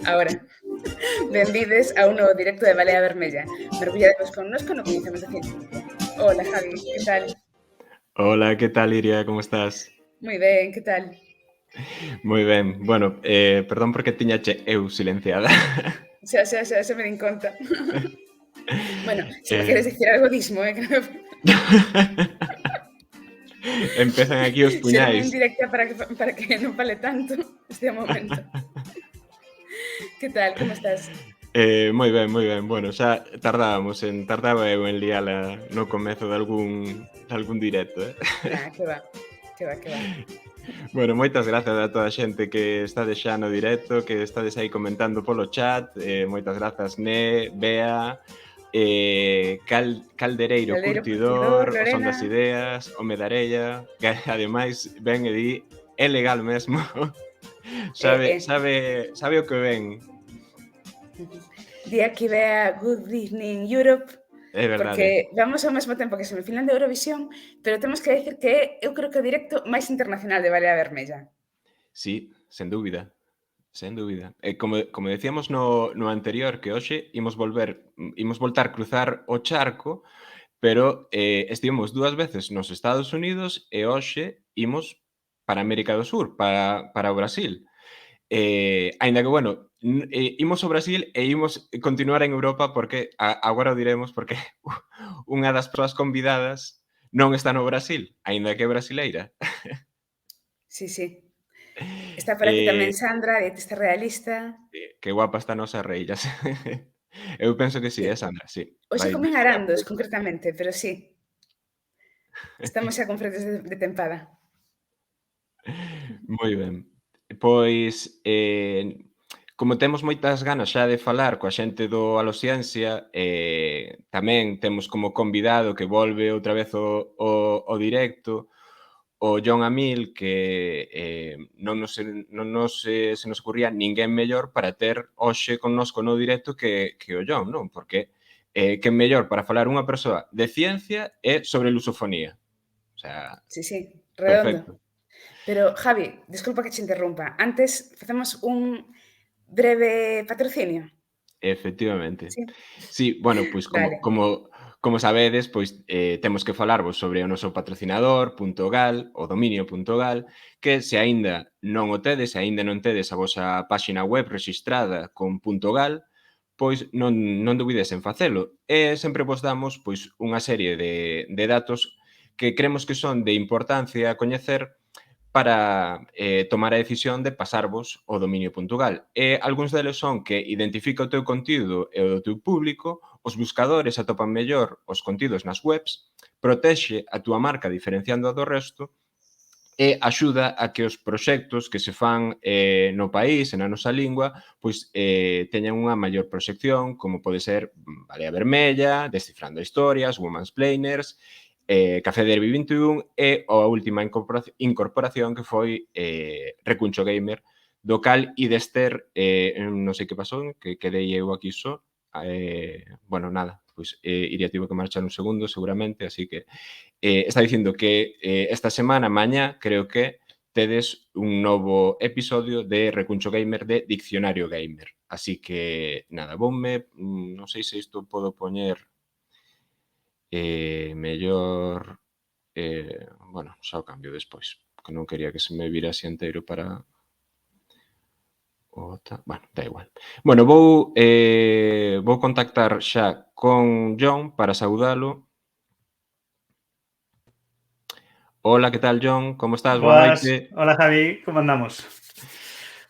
Ahora, benvides a un novo directo de Balea Vermella. Mergullademos connosco no coñecemos de ciencia. Hola, Javi, que tal? Hola, ¿qué tal, Iria? ¿Cómo estás? Moi ben, que tal? Moi ben. Bueno, perdón porque tiñache eu silenciada. Xa me din conta. Bueno, se me queres Eh, dicir algo dismo, que non... Empezan aquí os Ser moi puñais. indirecta para que non fale tanto este momento. Que tal, como estás? Moi ben, moi ben. Bueno, xa tardaba eu en liala no comezo de algún directo, Nah, que va, que va, que va. Bueno, moitas grazas a toda a xente que estades xa no directo, que estades aí comentando polo chat. Moitas grazas, Né, Bea, Caldereiro Caldeiro Curtidor, Curtidor, o Son Lorena... das Ideas, o Medarella, que ademais ven e di é legal mesmo. Sabe o que ven. Di aquí vea Good Evening Europe, É verdade. porque vamos ao mesmo tempo que semifinal de Eurovisión, pero temos que decir que eu creo que o directo máis internacional de Balea Vermella. Sí, sen dúbida. Sen dúbida. E como decíamos no anterior, que hoxe imos voltar cruzar o charco, pero estivemos 2 veces nos Estados Unidos e hoxe imos para América do Sur, para o Brasil. Aínda que, bueno, imos ao Brasil e imos continuar en Europa porque agora o diremos porque unha das persoas convidadas non está no Brasil, aínda que é brasileira. Sí, sí. Está por aquí Eh, tamén Sandra, dietista realista. que guapa está a nosa reilla. Eu penso que sí, Sí. Sandra, sí. Hoxe Vai comen chegar por arandos, aí. concretamente, pero sí, estamos xa con fretes de tempada. Moi ben. Pois, como temos moitas ganas xa de falar coa xente do Alosciencia, tamén temos como convidado que volve outra vez o directo, o Jon Amil, que se nos ocurría ninguén mellor para ter hoxe connosco no directo que o Jon, non? Porque quen mellor para falar unha persoa de ciencia e sobre lusofonía. O sea, Sí, sí, redondo. perfecto. Pero, Javi, desculpa que che interrumpa. Antes facemos un breve patrocinio. Efectivamente. Sí. Sí, bueno, pois Vale. como sabedes, pois temos que falarvos sobre o noso patrocinador, Puntogal, o dominio Puntogal, que se aínda non o tedes, se aínda non tedes a vosa páxina web rexistrada con Puntogal, pois non dubides en facelo. E sempre vos damos pois unha serie de datos que cremos que son de importancia a coñecer para tomar a decisión de pasarvos o dominio Puntugal. E algúns deles son que identifica o teu contido e o teu público, os buscadores atopan mellor os contidos nas webs, protexe a túa marca diferenciando a do resto e axuda a que os proxectos que se fan no país e na nosa lingua pois teñan unha maior proxección, como pode ser Balea Vermella, Descifrando Historias, Womansplainers, Café Derby 21 e a última incorporación que foi Recuncho Gamer, do cal Idester, non sei que pasou, que quedei eu aquí só. Bueno, nada, pois iría tivo que marchar un segundo seguramente, así que está dicindo que esta semana, mañá, creo que tedes un novo episodio de Recuncho Gamer de Diccionario Gamer. Así que, nada, non sei se isto podo poñer mellor, bueno, xa o cambio despois, que non quería que se me vira así enteiro para bueno, da igual. Bueno, vou contactar xa con Jon para saudalo. Hola, que tal, Jon? Como estás? Boa Boas, noite. hola Javi, como andamos?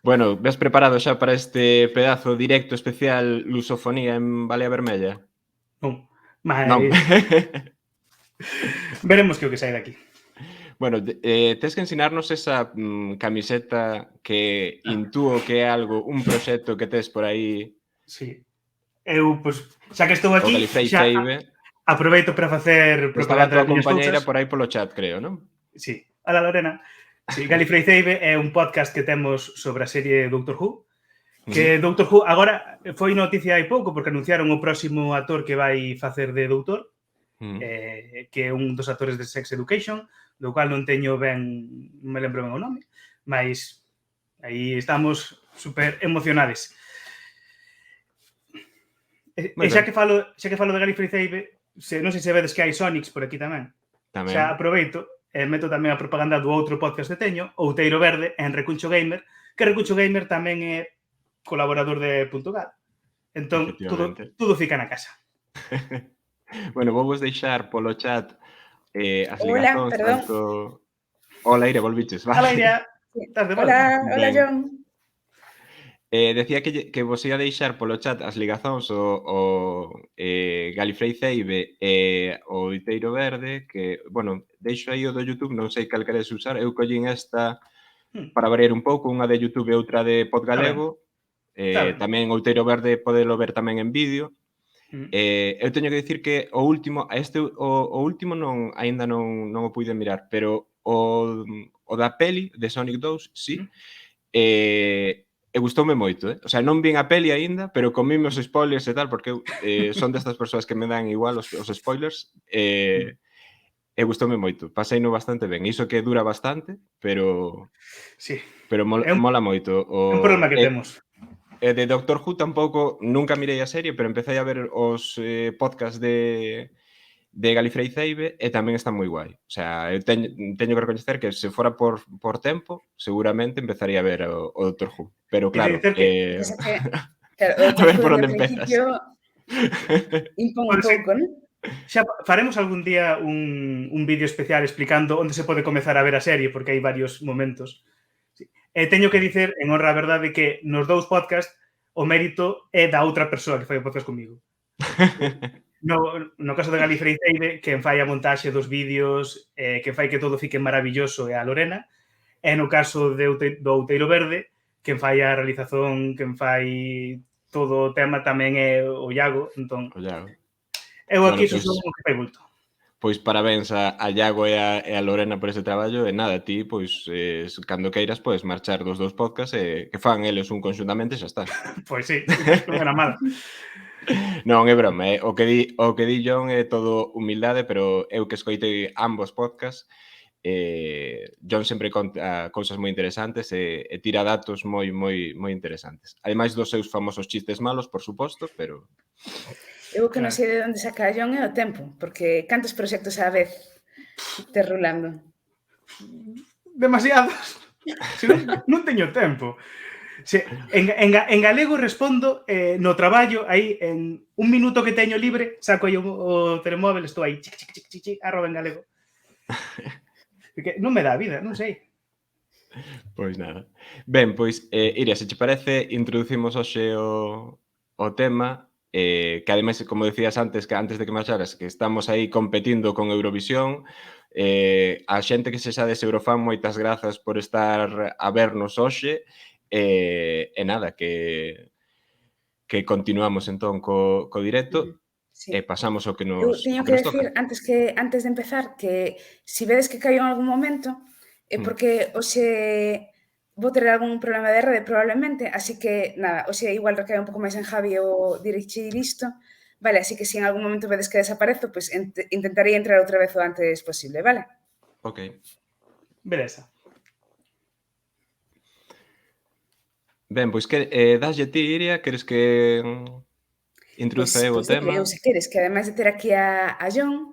Bueno, ves preparado xa para este pedazo directo especial lusofonía en Balea Vermella? Non, Non. mais veremos que o que sai daqui. Bueno, tes que ensinarnos esa camiseta que intúo que é un proxecto que tes por aí. Sí. Eu, pois, xa que estou O aquí, Galifrey xa Ceibe. aproveito para facer Estaba a propaganda túa das miñas compañeira cousas. por aí polo chat, creo, non? Sí. Hola, Lorena. Sí, Galifrey Ceibe é un podcast que temos sobre a serie Doctor Who, que Doctor Who agora foi noticia hai pouco porque anunciaron o próximo actor que vai facer de Doutor, que é un dos actores de Sex Education, do cual non teño ben, non me lembro ben o nome, mas aí estamos super emocionados. E xa que falo de Gallifrey Ceibe, non sei se vedes que hai Sonics por aquí tamén. Tamén. Xa aproveito e meto tamén a propaganda do outro podcast que teño, Outeiro Verde, en Recuncho Gamer, que Recuncho Gamer tamén é colaborador de Puntogal. Entón, tudo fica na casa. Bueno, vou vos deixar polo chat as Hola, ligazóns, perdón. tanto... Hola, Ire, volviches, vale? Hola, Iria. Estás de volta? Hola, John. Decía que vos ia deixar polo chat as ligazóns o Gallifrey Ceibe e o Outeiro Verde, que, bueno, deixo aí o do YouTube, non sei cal queres usar, eu collín esta para variar un pouco, unha de YouTube e outra de Podgalego. Tamén Outeiro Verde podelo ver tamén en vídeo. Eu teño que dicir que o último non aínda non o puide mirar, pero o da peli de Sonic 2, sí. E gustoume moito, O sea, non vin a peli aínda, pero comíme os spoilers e tal, porque son destas persoas que me dan igual os spoilers, e gustoume moito. Paseino bastante ben. Iso que dura bastante, pero Sí. Pero mola moito. É un problema que temos. De Doctor Who tampouco, nunca mirei a serie, pero empecé a ver os podcasts de Gallifrey Ceibe e tamén está moi guai. O sea, eu teño que recoñecer que se fora por tempo, seguramente empezaría a ver o Doctor Who. Pero claro, claro, a ver por onde empezas. Impón un pouco, non? Xa faremos algún día un vídeo especial explicando onde se pode comezar a ver a serie, porque hai varios momentos. Teño que dicer, en honra a verdade, que nos dous podcasts o mérito é da outra persoa que fai o podcast comigo. No caso de Gallifrey Ceibe, quen fai a montaxe dos vídeos, quen fai que todo fique maravilloso é a Lorena, e no caso do Outeiro Verde, quen fai a realización, quen fai todo o tema tamén é o Iago. Entón, eu aquí son o que fai bulto. Pois parabéns a Iago e a Lorena por ese traballo, e nada, ti, pois, cando queiras, podes marchar dos dous podcasts e que fan eles un conxuntamente e xa está. Pois sí, non era mal. Non, é broma, o que di John é todo humildade, pero eu que escoitei ambos podcasts, John sempre conta cousas moi interesantes e tira datos moi interesantes. Ademais dos seus famosos chistes malos, por suposto, pero... Eu que non sei de onde saca a John é o tempo, porque cantos proxectos á vez te rulando? Demasiados. Non teño tempo. En galego respondo no traballo, aí en un minuto que teño libre, saco aí o telemóvel, estou aí, arroba en galego. Porque non me dá a vida, non sei. Pois nada. Ben, pois, Iria, se che parece, introducimos hoxe o tema, que ademais, como decías antes, que antes de que marcharas, que estamos aí competindo con Eurovisión, a xente que se xades Eurofan, moitas grazas por estar a vernos hoxe, e nada, que continuamos entón co directo, e pasamos o que nos toca. Eu teño que decir, antes de empezar, que se vedes que caio en algún momento, é porque hoxe vou ter algún problema de rede probablemente, así que nada, hoxe igual recae un pouco máis en Javi o dirixir isto, vale, así que se en algún momento vedes que desaparezo, pois intentarei entrar outra vez o antes posible, vale? Ok. Beleza. Ben, pois que daslle ti, Iria, queres que introduza eu o tema? Eu, se queres, que ademais de ter aquí a John,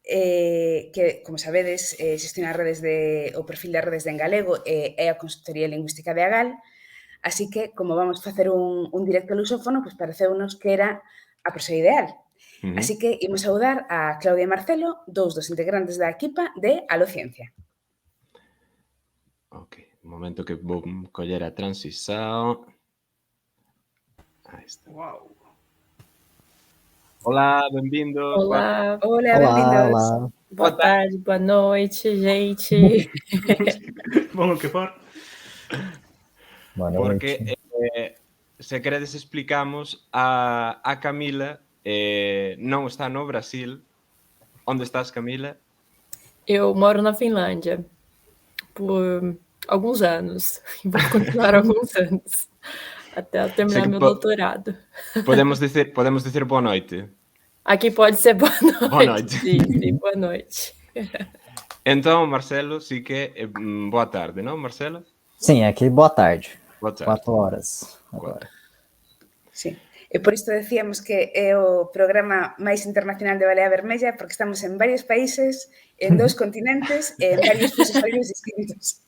que, como sabedes, xestiona o perfil de redes de En Galego e a consultoría lingüística de Agal, así que, como vamos facer un directo lusófono, pois pareceunos que era a persoa ideal. Así que imos saudar a Claudia e Marcelo, dous dos integrantes da equipa de Aló Ciencia. Ok, un momento que vou coller a transición. Aí está. Wow. Olá, benvindos. Olá. Hola, benvindos. Olá. Boa tarde, boa noite, gente. Bom, o que for. Boa noite. Porque, se queredes, explicamos a Camila non está no Brasil. Onde estás, Camila? Eu moro na Finlândia por alguns anos. E vou continuar alguns anos. Até eu terminar meu doutorado. Podemos dizer boa noite. Aqui pode ser boa noite. Boa noite. Sim, boa noite. Então, Marcelo, sí que boa tarde, não, Marcelo? Sim, aqui boa tarde. Boa tarde. 4 horas agora. Sí. E por isto decíamos que é o programa máis internacional de Balea Vermella, porque estamos en varios países, en 2 continentes e en varios fusos horarios distintos.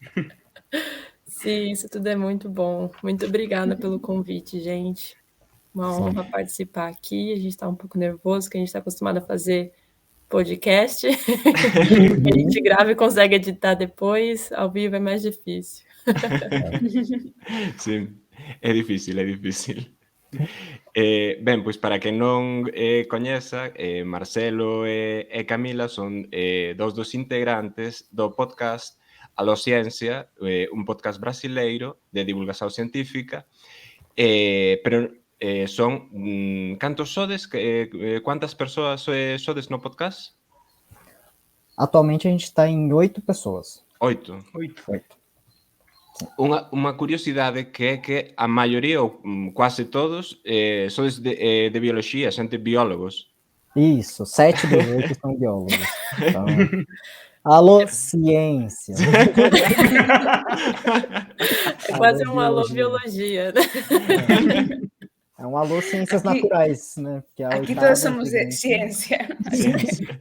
Sim, isso tudo é muito bom. Muito obrigada pelo convite, gente. Uma honra participar aqui. A gente está um pouco nervoso, porque a gente está acostumado a fazer podcast. A gente grava e consegue editar depois. Ao vivo é mais difícil. Sim, é difícil, é difícil. Ben, pois para quen non coñeza, Marcelo e Camila son dous dos integrantes do podcast Aló Ciencia, un podcast brasileiro de divulgación científica, pero son cantos sodes? Quantas persoas sodes no podcast? Atualmente a gente está em 8 pessoas. 8. 8. Unha curiosidade que é que a maioría, ou quase todos, sodes de bioloxía, xente biólogos. Isso, 7 dos 8 são biólogos. Então, alô, ciência. É quase um alô biologia, né? É um alô ciências Aqui- naturais, né? Porque a Aquí oitava todos somos de integrante- ciencia.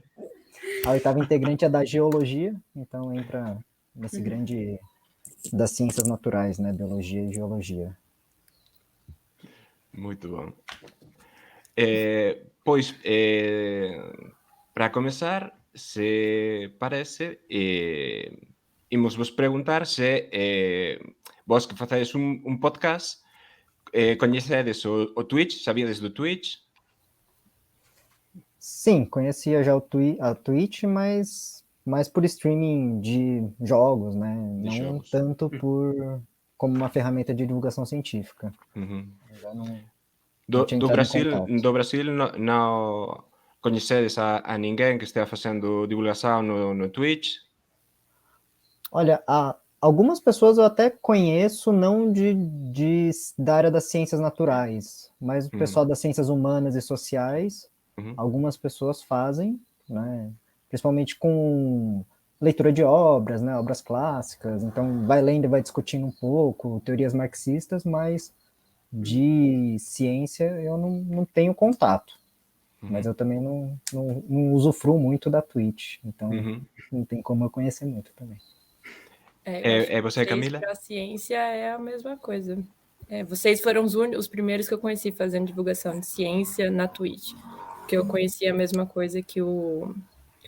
A oitava integrante é da geologia, então entra nesse grande das ciências naturais, né? Biologia e geologia. Moito bom. Pois, para comezar, se parece, imos vos preguntar se vos que facedes un podcast coñecedes o Twitch, sabíades do Twitch? Sim, conhecia já a Twitch, mas mais por streaming de jogos, né? Não jogos. tanto como uma ferramenta de divulgação científica. Uhum. Já não Do tinha entrado em contato. Brasil non coñecedes a ninguén que estea facendo divulgación no Twitch? Olha, algumas pessoas eu até conheço, não da área das ciências naturais, mas o pessoal das ciências humanas e sociais, algumas pessoas fazem, né? Principalmente com leitura de obras, né? Obras clássicas, então vai lendo e vai discutindo um pouco, teorias marxistas, mas de ciência eu não tenho contato. Mas eu também não usufruo muito da Twitch, então não tem como eu conhecer muito também. É você, Camila? Para a ciência é a mesma coisa. Vocês foram os primeiros que eu conheci fazendo divulgação de ciência na Twitch, que eu conhecia a mesma coisa que o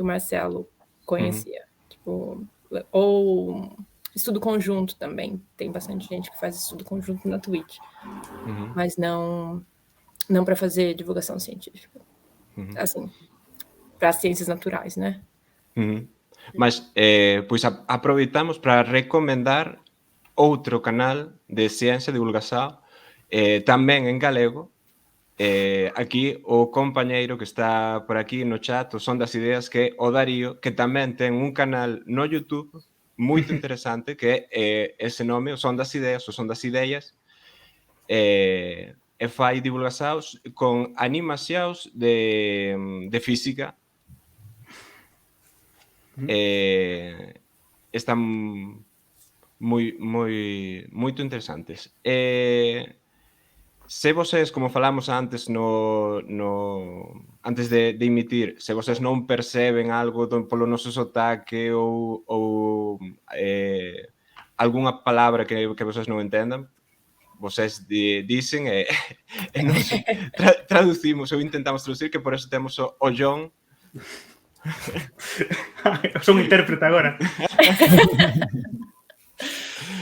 Marcelo conhecia. Tipo, ou estudo conjunto também. Tem bastante gente que faz estudo conjunto na Twitch, mas não para fazer divulgação científica. Assim, para ciências naturais, né? Mas, pois aproveitamos para recomendar outro canal de ciencia e divulgación, tamén en galego. Aquí o compañeiro que está por aquí no chat, o Son das Ideas, que é o Darío, que tamén ten un canal no YouTube moito interesante, que é ese nome, o Son das Ideas, o Son das Ideas, e fai divulgacións con animacións de física. Están moito interesantes. Se vocês, como falamos antes antes de emitir, se vocês non perceben algo polo noso sotaque ou algunha palabra que vocês non entendan, vocês dicen e nos traducimos ou intentamos traducir, que por eso temos o John. Eu sou un intérprete agora.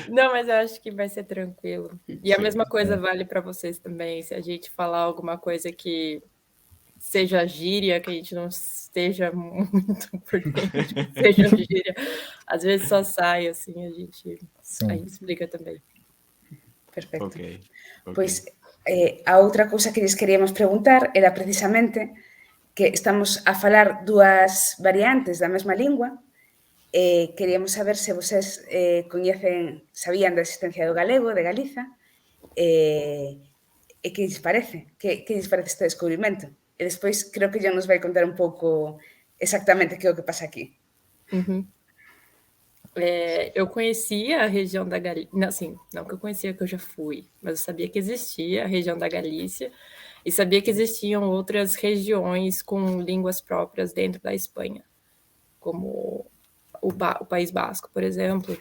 Não, mas eu acho que vai ser tranquilo. E a mesma coisa vale para vocês também. Se a gente falar alguma coisa que seja gíria, que a gente não esteja muito por dentro, seja gíria, às vezes só sai, assim, a gente explica também. Perfecto. Okay. Pois, a outra cousa que lles queríamos preguntar era precisamente que estamos a falar dúas variantes da mesma lingua. Queríamos saber se vocês sabían da existencia do galego, de Galiza, e que lles parece? Que lles parece este descubrimento? E despois creo que John nos vai contar un pouco exactamente que é o que pasa aquí. Eu conhecia a região da Galícia, assim, não que eu conhecia, que eu já fui, mas eu sabia que existia a região da Galícia, E sabia que existiam outras regiões com línguas próprias dentro da Espanha, como o País Basco, por exemplo.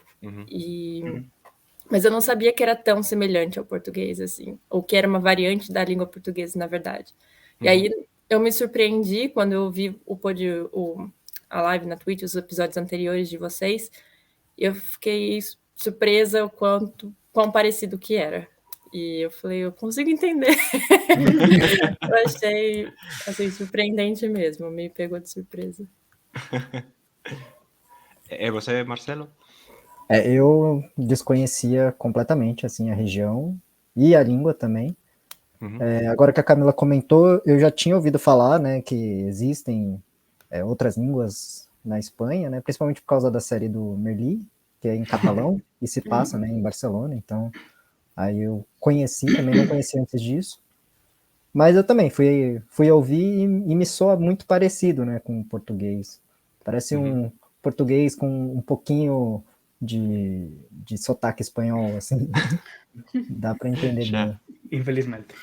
Mas eu não sabia que era tão semelhante ao português, assim, ou que era uma variante da língua portuguesa, na verdade. E aí eu me surpreendi quando eu vi a live na Twitch, os episódios anteriores de vocês, e eu fiquei surpresa o quão parecido que era. E eu falei, eu consigo entender. Eu achei, assim, surpreendente mesmo, me pegou de surpresa. E você, Marcelo? Eu desconhecia completamente, assim, a região e a língua também. Agora que a Camila comentou, eu já tinha ouvido falar, né, que existem outras línguas na Espanha, né, principalmente por causa da série do Merli, que é em catalão, e se passa, né, em Barcelona, então aí eu conheci, também não conhecia antes disso, mas eu também fui ouvir e me soa muito parecido, né, com o português. Parece um português com um pouquinho de sotaque espanhol, assim. Dá para entender bem. Infelizmente.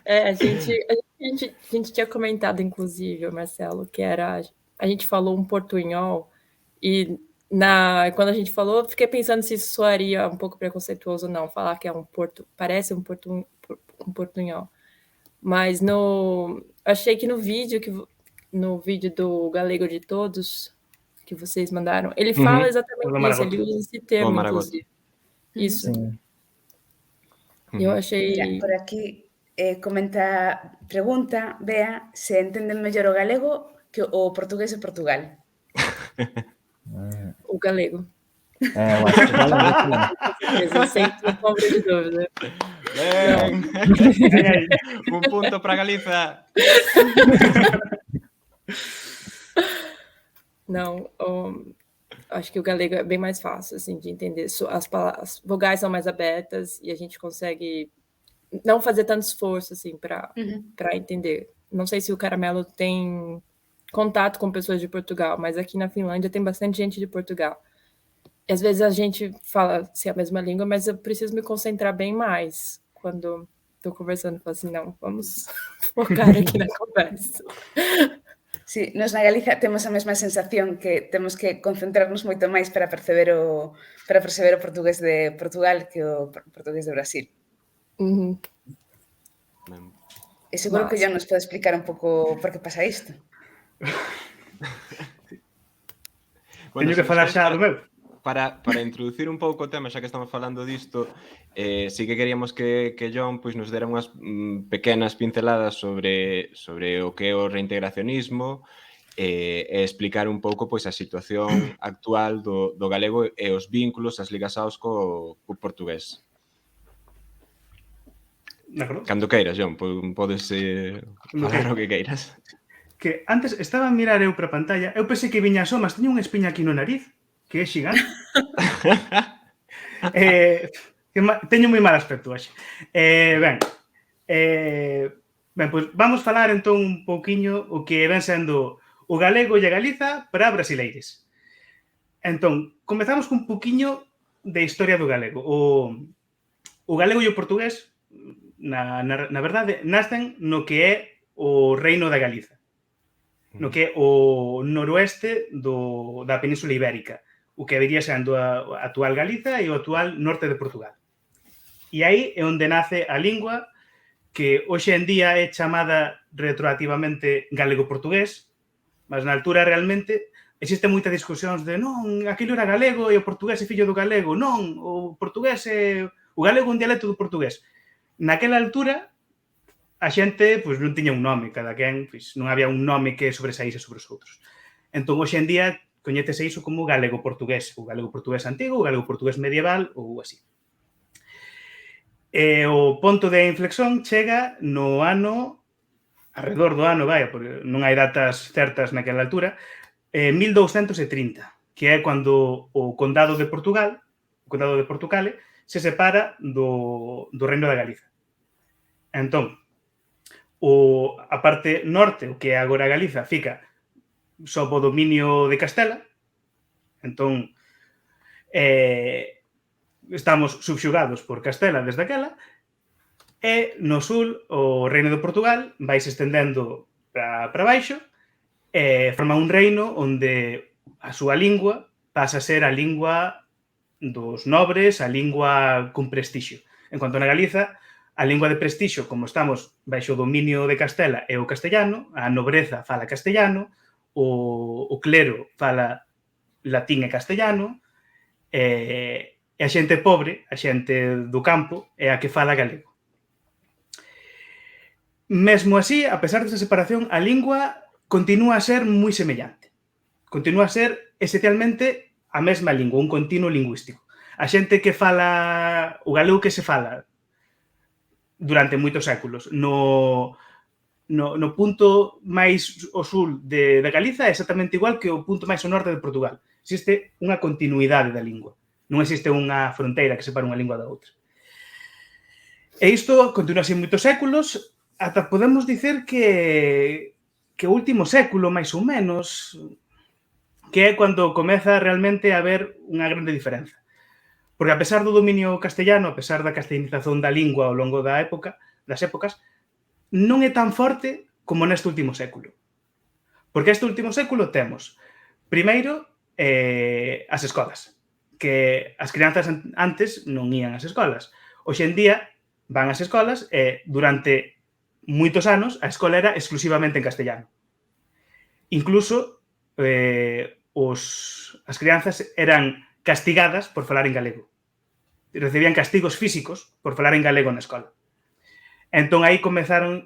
A gente tinha comentado, inclusive, Marcelo, que era... A gente falou um portunhol e quando a gente falou, eu fiquei pensando se isso soaria um pouco preconceituoso ou não, falar que é parece um portunhol. Mas achei que no vídeo do Galego de Todos, que vocês mandaram, ele fala exatamente isso, ele usa esse termo, inclusive. Isso. Sim. Eu achei... Mira, por aquí pregunta Bea se entenden mellor o galego que o portugués de Portugal. O galego. Eu acho que o galego também. Sem sombra de dúvida. Un punto para Galiza. Não, acho que o galego é bem mais fácil, assim, de entender. As vogais são mais abertas e a gente consegue não fazer tanto esforço, assim, para entender. Não sei se o Caramelo tem contato com pessoas de Portugal, mas aqui na Finlândia tem bastante gente de Portugal. E às vezes a gente fala a mesma língua, mas eu preciso me concentrar bem mais quando estou conversando. Falo assim, não, vamos focar aqui na conversa. Sí, nos na Galiza temos a mesma sensación que temos que concentrarnos moito máis para perceber o portugués de Portugal que o portugués de Brasil. E seguro que John nos pode explicar un pouco por que pasa isto. Teño que falar xa do meu. Para introducir un pouco o tema, xa que estamos falando disto, sí que queríamos que John pois, nos dera unhas pequenas pinceladas sobre o que é o reintegracionismo e explicar un pouco pois, a situación actual do galego e os vínculos, as ligasaos co portugués. Cando queiras, John, podes falar o que queiras. Que antes estaba a mirar eu para a pantalla, eu pensei que viña só, mas teño unha espiña aquí no nariz, que é xigante. Teño moi mal aspecto hoxe. Ben, pois vamos falar entón un pouquiño o que ven sendo o galego e a Galiza para brasileiros. Entón, comezamos cun pouquiño de historia do galego. O galego e o portugués, na verdade, nacen no que é o Reino da Galiza, no que é o noroeste da Península Ibérica, o que viría sendo a actual Galiza e o actual norte de Portugal. E aí é onde nace a lingua que hoxe en día é chamada retroactivamente galego-portugués, mas na altura realmente existe moita discusións de non, aquilo era galego e o portugués é fillo do galego, non, o galego é un dialecto do portugués. Naquela altura a xente pois, non tiña un nome, cada quen, pois, non había un nome que sobresaíse sobre os outros. Entón, hoxe en día, coñécese iso como galego-portugués, o galego-portugués antigo, o galego-portugués medieval, ou así. E o ponto de inflexión chega no ano, alrededor do ano, porque non hai datas certas naquela altura, 1230, que é cando o Condado de Portugal, o Condado de Portucale, se separa do Reino da Galiza. Entón, a parte norte, o que é agora Galiza, fica sob o dominio de Castela. Entón, estamos subxugados por Castela desde aquela. E no sul, o reino de Portugal vai se estendendo para baixo e forma un reino onde a súa lingua pasa a ser a lingua dos nobres, a lingua con prestixio. En cuanto na Galiza, a lingua de prestixio, como estamos baixo o dominio de Castela, é o castellano, a nobreza fala castellano, o clero fala latín e castellano, e a xente pobre, a xente do campo, é a que fala galego. Mesmo así, a pesar desta separación, a lingua continúa a ser moi semellante. Continúa a ser esencialmente a mesma lingua, un continuo lingüístico. A xente que fala o galego que se fala durante moitos séculos no punto máis ao sul de Galiza é exactamente igual que o punto máis ao norte de Portugal. Existe unha continuidade da lingua. Non existe unha fronteira que separe unha lingua da outra. E isto continúa así moitos séculos. Ata podemos dicer que o último século, máis ou menos, que é cando comeza realmente a haber unha grande diferenza. Porque a pesar do dominio castellano, a pesar da castellanización da lingua ao longo das épocas, non é tan forte como neste último século. Porque este último século temos, primeiro, as escolas, que as crianzas antes non ían ás escolas. Hoxe en día van ás escolas e durante moitos anos a escola era exclusivamente en castellano. Incluso as crianzas eran castigadas por falar en galego. Recibían castigos físicos por falar en galego na escola. Entón aí comezaron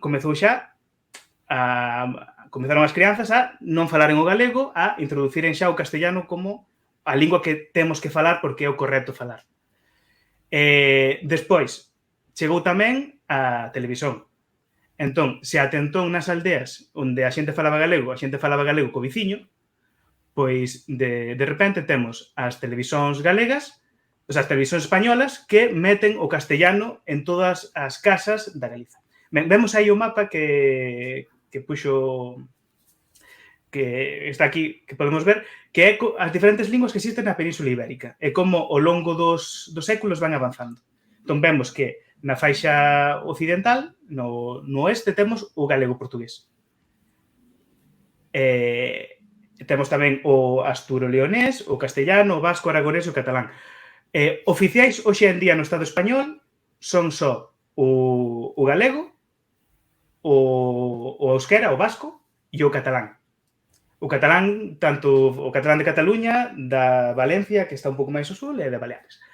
as crianzas a non falaren o galego, a introduciren xa o castellano como a lingua que temos que falar porque é o correcto falar. Despois, chegou tamén a televisión. Entón, se atentón nas aldeas onde a xente falaba galego co veciño, pois de repente temos as televisións galegas, as televisións españolas que meten o castellano en todas as casas da Galiza. Ben, vemos aí o mapa que puxo, que está aquí, que podemos ver, que é as diferentes linguas que existen na Península Ibérica e como ao longo dos séculos van avanzando. Entón, vemos que na faixa occidental, no oeste, temos o galego-portugués. Temos tamén o asturo-leonés, o castellano, o vasco, o aragonés e o catalán. Oficiais hoxe en día no Estado español son só o galego, o euskera, o vasco e o catalán. O catalán, tanto o catalán de Cataluña, da Valencia, que está un pouco máis ao sul, e de Baleares.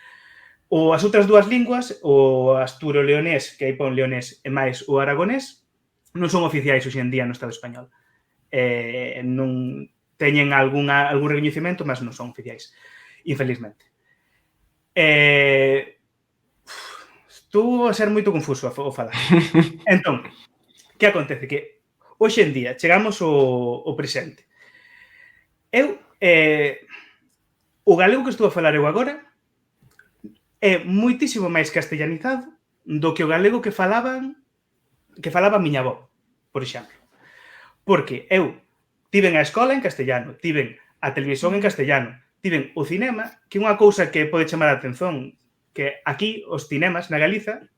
As outras dúas linguas, o asturo-leonés, que aí pon leonés, e máis o aragonés, non son oficiais hoxe en día no Estado español. Non teñen algún recoñecemento, mas non son oficiais, infelizmente. Estou a ser moito confuso ao falar. Entón, que acontece? Que hoxe en día chegamos ao presente. O galego que estou a falar eu agora é moitísimo máis castellanizado do que o galego que falaba a miña avó, por exemplo. Porque eu tiven a escola en castellano, tiven a televisión en castellano, tiven o cinema, que é unha cousa que pode chamar a atención, que aquí os cinemas na Galiza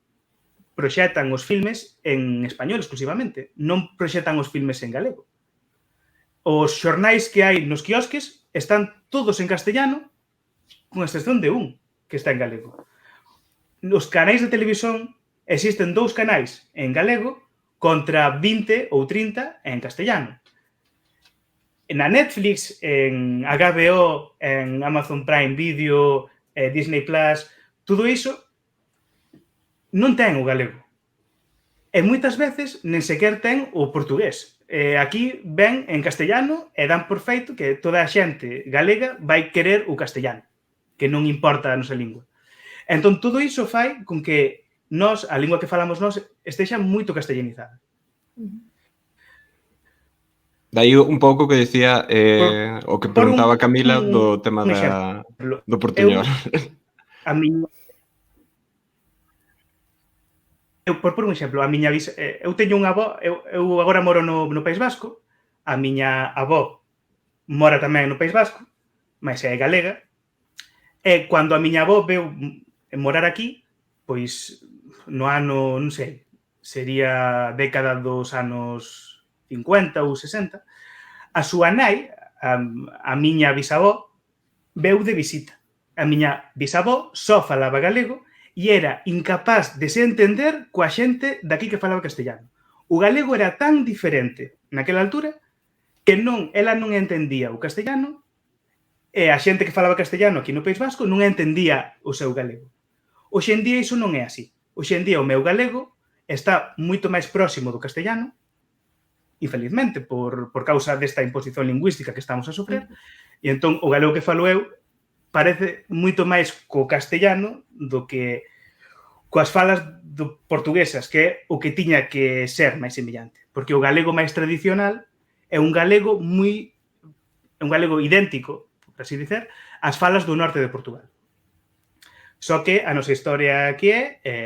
proxetan os filmes en español exclusivamente, non proxetan os filmes en galego. Os xornais que hai nos quiosques están todos en castellano, con excepción de un, que está en galego. Nos canais de televisión existen 2 canais en galego contra 20 ou 30 en castellano. Na Netflix, en HBO, en Amazon Prime Video, Disney Plus, todo iso non ten o galego. E moitas veces nen sequer ten o portugués. Aquí ven en castellano e dan por feito que toda a xente galega vai querer o castellano, que non importa a nosa lingua. Entón, todo iso fai con que a lingua que falamos nós, estexa moito castellanizada. Daí un pouco que decía o que preguntaba Camila do tema do portuñol. Por un exemplo, eu teño unha avó, eu agora moro no País Vasco, a miña avó mora tamén no País Vasco, mas é galega, e cando a miña avó veu morar aquí, pois no ano, non sei, sería década dos anos 50 ou 60, a súa nai, a miña bisavó, veu de visita. A miña bisavó só falaba galego e era incapaz de se entender coa xente daqui que falaba castellano. O galego era tan diferente naquela altura que ela non entendía o castellano e a xente que falaba castellano aquí no País Vasco non entendía o seu galego. Hoxe en día iso non é así. Hoxe en día o meu galego está moito máis próximo do castellano, infelizmente, por causa desta imposición lingüística que estamos a sofrer, e entón o galego que falo eu parece moito máis co castellano do que coas falas portuguesas, que é o que tiña que ser máis semellante. Porque o galego máis tradicional é un galego idéntico, por así dizer, ás falas do norte de Portugal. Só que a nosa historia aquí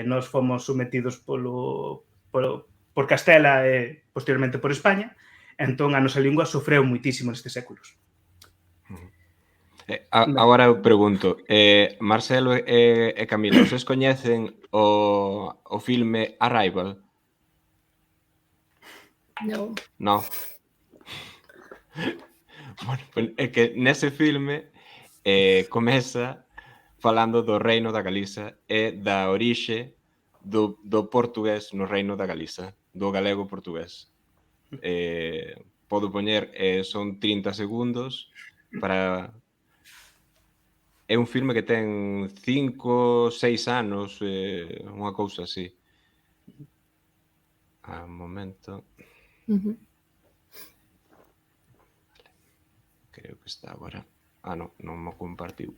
nós fomos sometidos por Castela e posteriormente por España, entón a nosa lingua sofreu moitísimo nestes séculos. Agora eu pregunto, Marcelo e Camila, vocês coñecen o filme Arrival? Non. No. Bueno, é que nese filme comeza falando do Reino da Galiza e da orixe do portugués no Reino da Galiza, do galego portugués. Podo poñer, son 30 segundos para... É un filme que ten 5, 6 anos, unha cousa así. Un momento. Creo que está agora. Non me compartiu.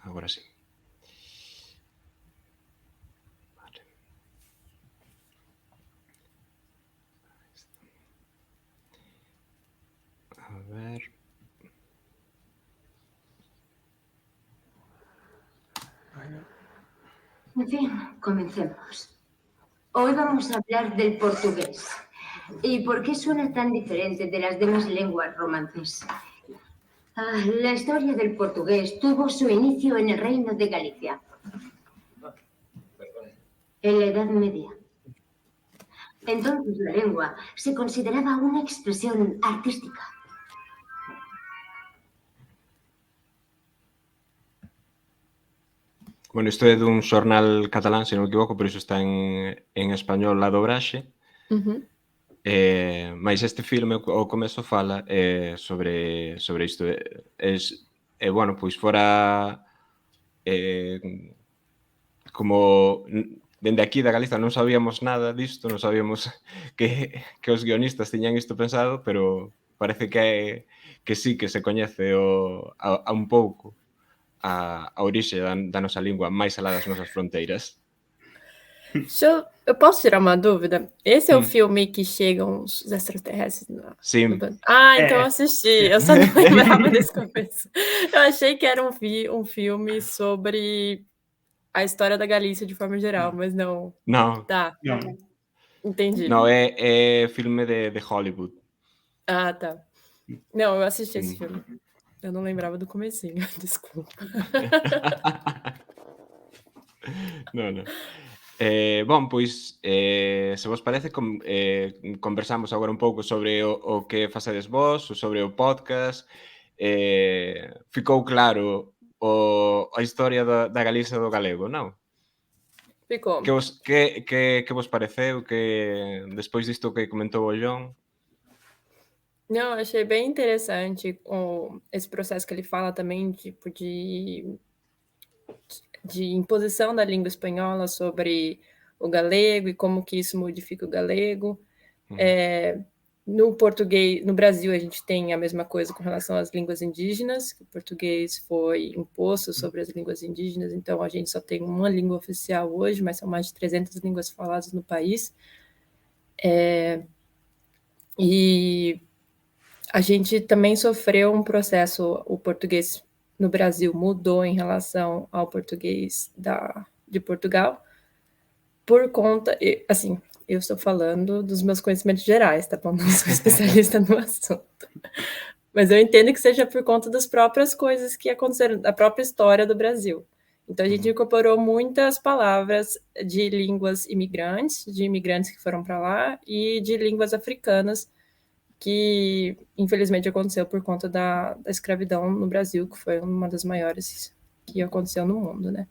Agora sí. Vale. A ver. En fin, comencemos. Hoy vamos a hablar del portugués. ¿Y por qué suena tan diferente de las demás lenguas romances? La historia del portugués tuvo su inicio en el Reino de Galicia, en la Edad Media. Entonces la lengua se consideraba una expresión artística. Bueno, isto é dun xornal catalán, se non me equivoco, pero iso está en español a dobraxe. Mais este filme ao comezo fala sobre isto. Bueno, pois fora como dende aquí da Galiza non sabíamos nada disto, non sabíamos que os guionistas tiñan isto pensado, pero parece que sí que se coñece a un pouco a orixe da nosa lingua máis alá das nosas fronteiras. Eu posso tirar uma dúvida? Esse é o filme que chegam os extraterrestres? Sim. Então eu assisti. Eu só não lembrava desse começo. Eu achei que era um filme sobre a história da Galícia de forma geral, mas não. Não. Tá. Non. Entendi. Não, é filme de Hollywood. Ah, tá. Não, eu assisti esse filme. Eu não lembrava do comecinho, desculpa. Non. Bom, pois, se vos parece, conversamos agora un pouco sobre o que facedes vos, sobre o podcast. Ficou claro a historia da Galiza do galego, non? Ficou. Que vos pareceu que despois disto que comentou o John? Não, eu achei bem interessante esse processo que ele fala também, tipo, de imposição da língua espanhola sobre o galego e como que isso modifica o galego. No português, no Brasil, a gente tem a mesma coisa com relação às línguas indígenas, que o português foi imposto sobre as línguas indígenas, então a gente só tem uma língua oficial hoje, mas são mais de 300 línguas faladas no país. E a gente também sofreu um processo, o português no Brasil mudou em relação ao português de Portugal, por conta, assim, eu estou falando dos meus conhecimentos gerais, tá bom? Não sou especialista no assunto. Mas eu entendo que seja por conta das próprias coisas que aconteceram, da própria história do Brasil. Então, a gente incorporou muitas palavras de línguas imigrantes, de imigrantes que foram para lá, e de línguas africanas, que infelizmente aconteceu por conta da escravidão no Brasil, que foi uma das maiores que aconteceu no mundo, né?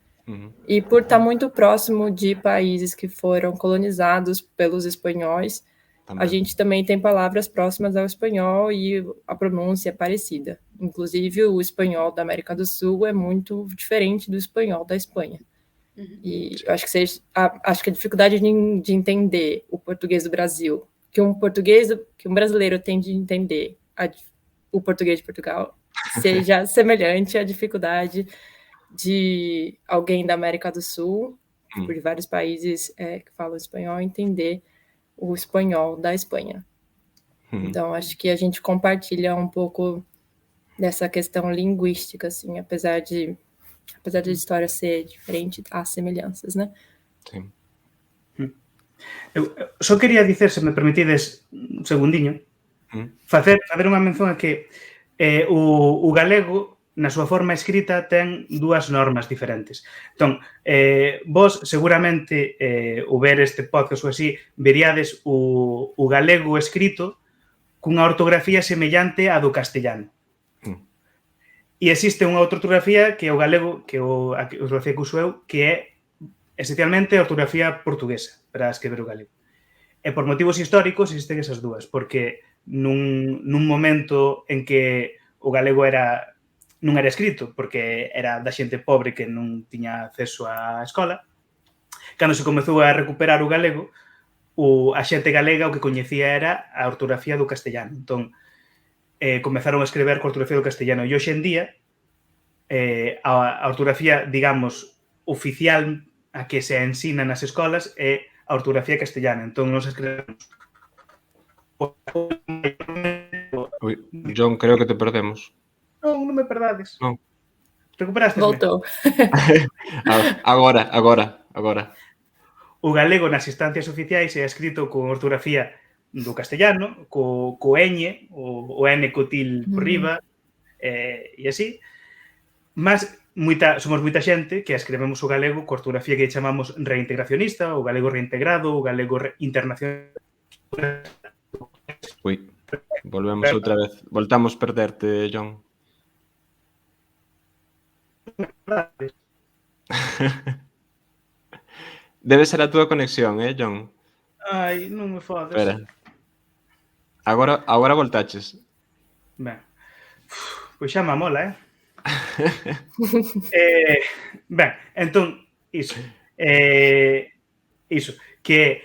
E por estar muito próximo de países que foram colonizados pelos espanhóis, a gente também tem palavras próximas ao espanhol e a pronúncia é parecida. Inclusive, o espanhol da América do Sul é muito diferente do espanhol da Espanha. E eu acho que a dificuldade de entender o português do Brasil, que um brasileiro tem de entender o português de Portugal, seja semelhante à dificuldade de alguém da América do Sul, de vários países que falam espanhol, entender o espanhol da Espanha. Então, acho que a gente compartilha um pouco dessa questão linguística, assim, apesar da história ser diferente, há semelhanças, né? Sim. Eu só quería dicer, se me permitides un segundinho, facer unha mención a que o galego, na súa forma escrita, ten dúas normas diferentes. Entón, vos seguramente, ao ver este podcast ou así, veríades o galego escrito cunha ortografía semellante á do castellano. E existe unha outra ortografía que é o galego, que é a ortografía que uso eu, que é esencialmente a ortografía portuguesa para escrever o galego. E por motivos históricos existen esas dúas, porque nun momento en que o galego non era escrito, porque era da xente pobre que non tiña acceso á escola, cando se comezou a recuperar o galego, a xente galega o que coñecía era a ortografía do castellano. Entón, comezaron a escrever coa ortografía do castellano. E hoxe en día, a ortografía, digamos, oficial a que se ensina nas escolas é a ortografía castellana. Entón, nos escrevemos... Ui, John, creo que te perdemos. Non me perdades. Non. Recuperaste? Voltou. Agora. O galego nas instancias oficiais é escrito con ortografía do castellano, co ñ, o N co til por riba, e así. Mas somos moita xente que escrevemos o galego coa ortografía que chamamos reintegracionista, o galego reintegrado, o galego internacional. Ui, volvemos outra vez. Voltamos perderte, John. Debe ser a túa conexión, John? Ai, non me fodes. Espera. Agora voltaches. Ben, pois xa me mola, ben, entón, iso, que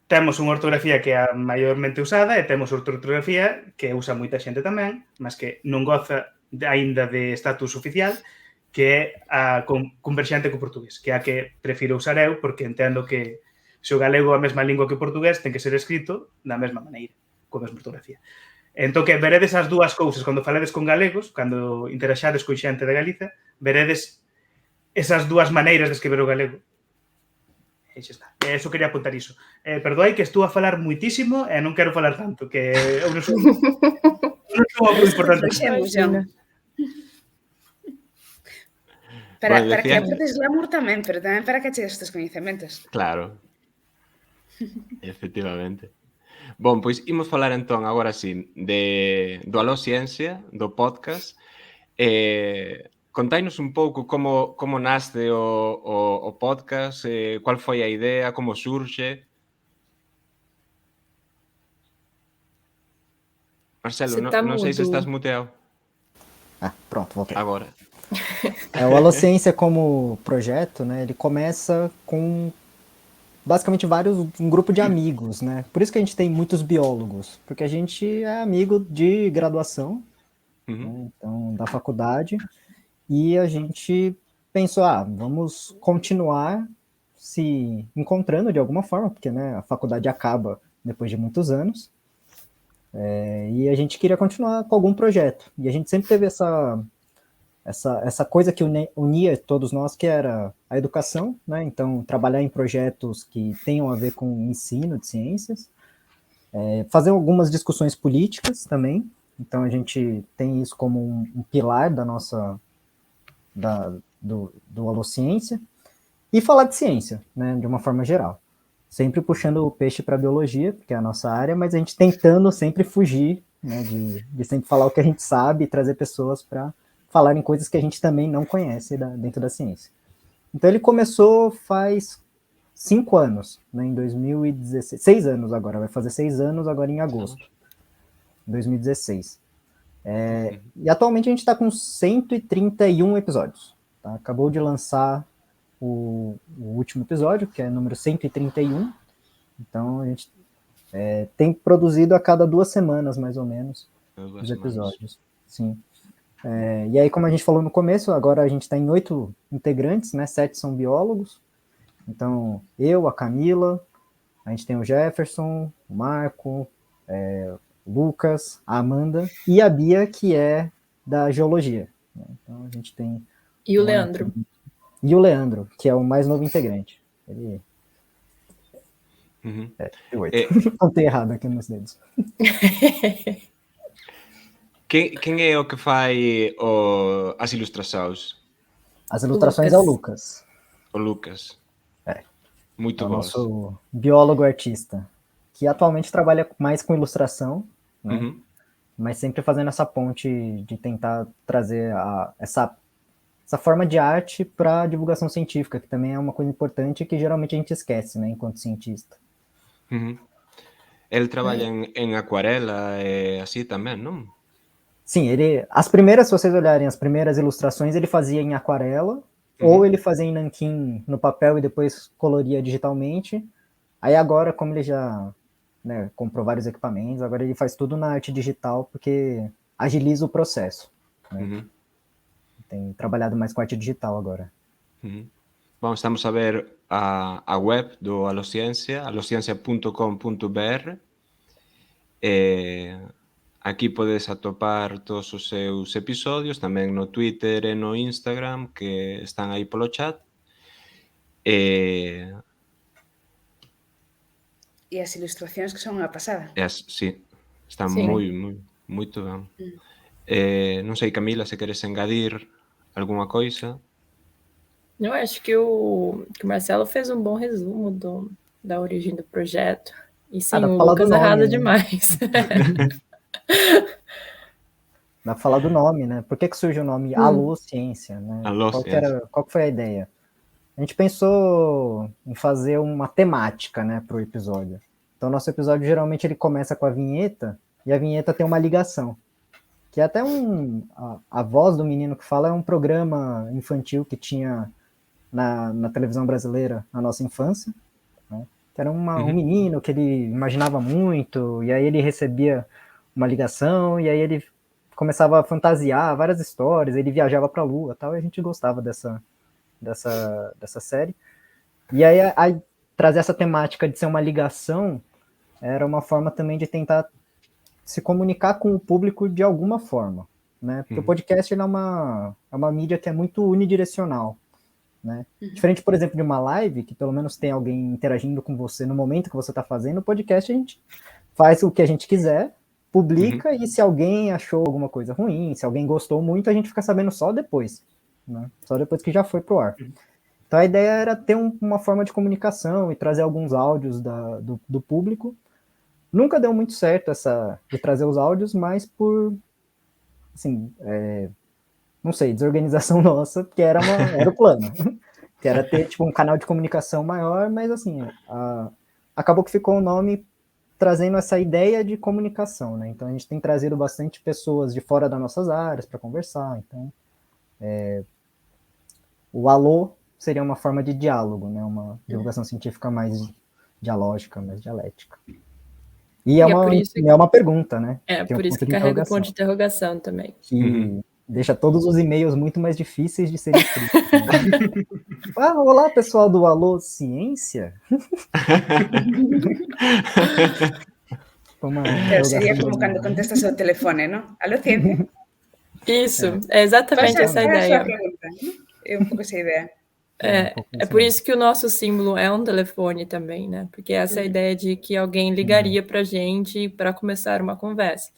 temos unha ortografía que é a maiormente usada e temos outra ortografía que usa moita xente tamén, mas que non goza aínda de status oficial, que é a converxente co portugués, que é a que prefiro usar eu, porque entendo que se o galego é a mesma lingua que o portugués, ten que ser escrito da mesma maneira, coa mesma ortografía. Entón, que veredes as dúas cousas cando faledes con galegos, cando interaxades con xente de Galiza, veredes esas dúas maneiras de escrever o galego. E xa está. Eso quería apuntar iso. Perdoai que estou a falar muitísimo e non quero falar tanto, que eu non son moi importante. Para que aportes glamour tamén, pero tamén para que chegues estes coñecementos. Claro. Efectivamente. Bon, pois imos falar entón agora sí do Aló Ciencia, do podcast. Containos un pouco como nasce o podcast, cual foi a idea, como surxe. Marcelo, non sei se estás muteado. Pronto, voltei. Agora. O Alô Ciência como projeto, né, ele começa com basicamente um grupo de amigos, né? Por isso que a gente tem muitos biólogos, porque a gente é amigo de graduação, né, então, da faculdade, e a gente pensou, vamos continuar se encontrando de alguma forma, porque, né, a faculdade acaba depois de muitos anos, e a gente queria continuar com algum projeto. E a gente sempre teve essa coisa que unia todos nós, que era a educação, né? Então, trabalhar em projetos que tenham a ver com o ensino de ciências, fazer algumas discussões políticas também. Então, a gente tem isso como um pilar da do Alô Ciência, e falar de ciência, né, de uma forma geral. Sempre puxando o peixe para a biologia, porque é a nossa área, mas a gente tentando sempre fugir, né, de sempre falar o que a gente sabe e trazer pessoas para falarem coisas que a gente também não conhece dentro da ciência. Então ele começou faz 5 anos, né, em 2016, 6 anos agora, vai fazer 6 anos agora em agosto, 2016. E atualmente a gente está com 131 episódios. Tá? Acabou de lançar o último episódio, que é número 131. Então a gente tem produzido a cada 2 semanas, mais ou menos, os episódios. Sim. E aí, como a gente falou no começo, agora a gente está em 8 integrantes, né? 7 são biólogos. Então, eu, a Camila, a gente tem o Jefferson, o Marco, o Lucas, a Amanda e a Bia, que é da geologia. Né? Então, a gente tem... E o Leandro. E o Leandro, que é o mais novo integrante. Ele... de 8. Contei errado aqui nos dedos. Quen é o que fai as ilustrações? As ilustrações é o Lucas. O Lucas. Muito é o bom. Nosso biólogo artista, que atualmente trabalha mais com ilustração, né? Mas sempre fazendo essa ponte de tentar trazer essa forma de arte para a divulgação científica, que também é uma coisa importante que geralmente a gente esquece, né, enquanto cientista. Ele trabalha em aquarela e assim também, não? Sim, as primeiras, se vocês olharem, as primeiras ilustrações ele fazia em aquarela, ou ele fazia em nanquim no papel e depois coloria digitalmente. Aí agora, como ele já, né, comprou vários equipamentos, agora ele faz tudo na arte digital, porque agiliza o processo. Né? Tem trabalhado mais com arte digital agora. Bom, estamos a ver a web do Alociência, alociencia.com.br. Aquí podes atopar todos os seus episodios, tamén no Twitter e no Instagram, que están aí polo chat. E as ilustracións que son unha pasada. Sí, están moito ben. Non sei, Camila, se queres engadir algunha coisa. Eu acho que o Marcelo fez um bom resumo da origem do projeto. E sim, o Lucas arrasa demais. Dá pra falar do nome, né? Por que surge o nome Alô Ciência? Né? Qual que foi a ideia? A gente pensou em fazer uma temática, né, pro episódio. Então, nosso episódio, geralmente, ele começa com a vinheta, e a vinheta tem uma ligação. Que é até a voz do menino que fala é um programa infantil que tinha na televisão brasileira na nossa infância, né? Que era um menino que ele imaginava muito, e aí ele recebia uma ligação, e aí ele começava a fantasiar várias histórias, ele viajava para a Lua e tal, e a gente gostava dessa série. E aí trazer essa temática de ser uma ligação era uma forma também de tentar se comunicar com o público de alguma forma, né? Porque o podcast ele é uma mídia que é muito unidirecional, né? Diferente, por exemplo, de uma live, que pelo menos tem alguém interagindo com você no momento que você está fazendo, o podcast a gente faz o que a gente quiser, publica, e se alguém achou alguma coisa ruim, se alguém gostou muito, a gente fica sabendo só depois, né? Só depois que já foi pro ar. Então a ideia era ter uma forma de comunicação e trazer alguns áudios do público. Nunca deu muito certo de trazer os áudios, mas por, assim, não sei, desorganização nossa, porque era o plano. Que era ter tipo, um canal de comunicação maior, mas assim, acabou que ficou o nome trazendo essa ideia de comunicação, né? Então a gente tem trazido bastante pessoas de fora das nossas áreas para conversar. Então, o alô seria uma forma de diálogo, né? Uma divulgação científica mais dialógica, mais dialética. E é uma pergunta, né? Por isso que carrega o ponto de interrogação também. Que deixa todos os e-mails muito mais difíceis de serem escritos. Né? Olá, pessoal do Alô Ciência. Seria como quando contestas ao telefone, não? Alô Ciência? Isso, é exatamente essa ideia. É a sua pergunta, é um pouco essa ideia. É por isso que o nosso símbolo é um telefone também, né? Porque essa é a ideia de que alguém ligaria pra gente para começar uma conversa.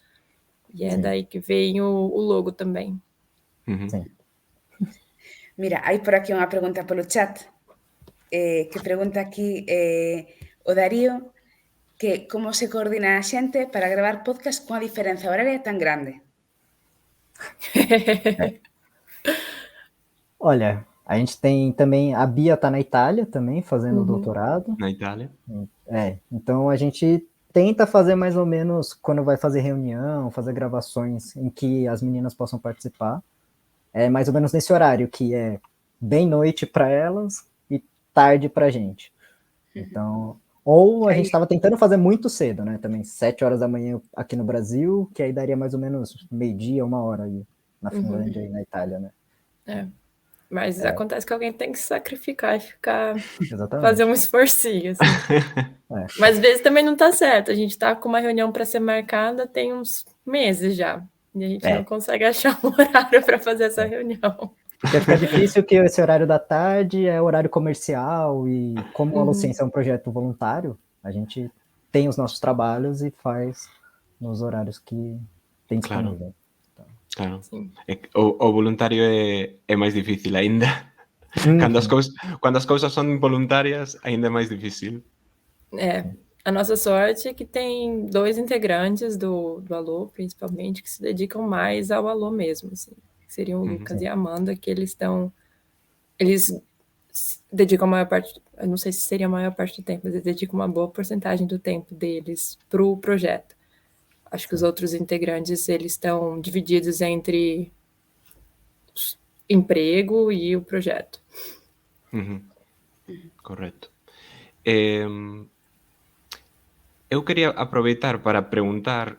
E é daí que vem o logo também. Sim. Mira, hai por aquí unha pregunta polo chat que pregunta aquí o Darío que como se coordina a xente para gravar podcast cunha diferenza horaria tan grande. Olha, a gente tem também, a Bia está na Itália também, fazendo doutorado. Na Itália. Então a gente tenta fazer mais ou menos, quando vai fazer reunião, fazer gravações em que as meninas possam participar, é mais ou menos nesse horário, que é bem noite para elas e tarde para a gente. Então, ou a gente estava tentando fazer muito cedo, né, também 7 horas da manhã aqui no Brasil, que aí daria mais ou menos meio-dia, 1 hora aí na Finlândia e na Itália, né. Mas acontece que alguém tem que se sacrificar e ficar... Exatamente. Fazer um esforcinho, assim. Mas às vezes também não tá certo. A gente tá com uma reunião para ser marcada tem uns meses já. E a gente não consegue achar um horário para fazer essa reunião. Porque fica difícil que esse horário da tarde é horário comercial e como a Luciência é um projeto voluntário, a gente tem os nossos trabalhos e faz nos horários que tem disponível. Claro. O voluntario é máis difícil aínda. Cando as cousas son involuntarias, aínda é máis difícil. A nossa sorte é que tem 2 integrantes do Alô, principalmente, que se dedicam mais ao Alô mesmo, assim. Que seriam o Lucas e a Amanda, que eles dedicam a maior parte, eu não sei se seria a maior parte do tempo, mas eles dedicam uma boa porcentagem do tempo deles pro projeto. Acho que os outros integrantes, eles estão divididos entre emprego e o projeto. Correcto. Eu quería aproveitar para preguntar,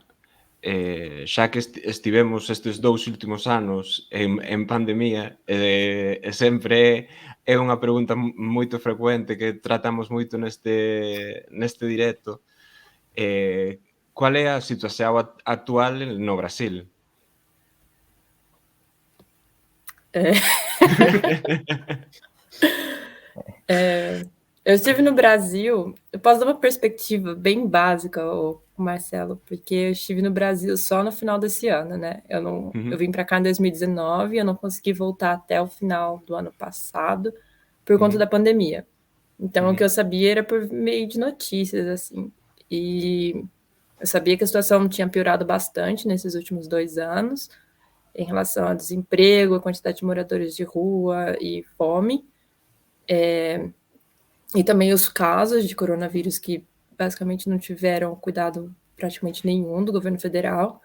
xa que estivemos estes 2 últimos anos en pandemia, e sempre é unha pregunta moito frecuente que tratamos moito neste directo, qual é a situación actual no Brasil? Eu estive no Brasil, eu posso dar uma perspectiva bem básica, Marcelo, porque eu estive no Brasil só no final desse ano, né? Eu vim para cá em 2019, eu não consegui voltar até o final do ano passado por conta da pandemia. Então, o que eu sabia era por meio de notícias, assim. E eu sabia que a situação tinha piorado bastante nesses últimos 2 anos, em relação ao desemprego, a quantidade de moradores de rua e fome. E também os casos de coronavírus que basicamente não tiveram cuidado praticamente nenhum do governo federal.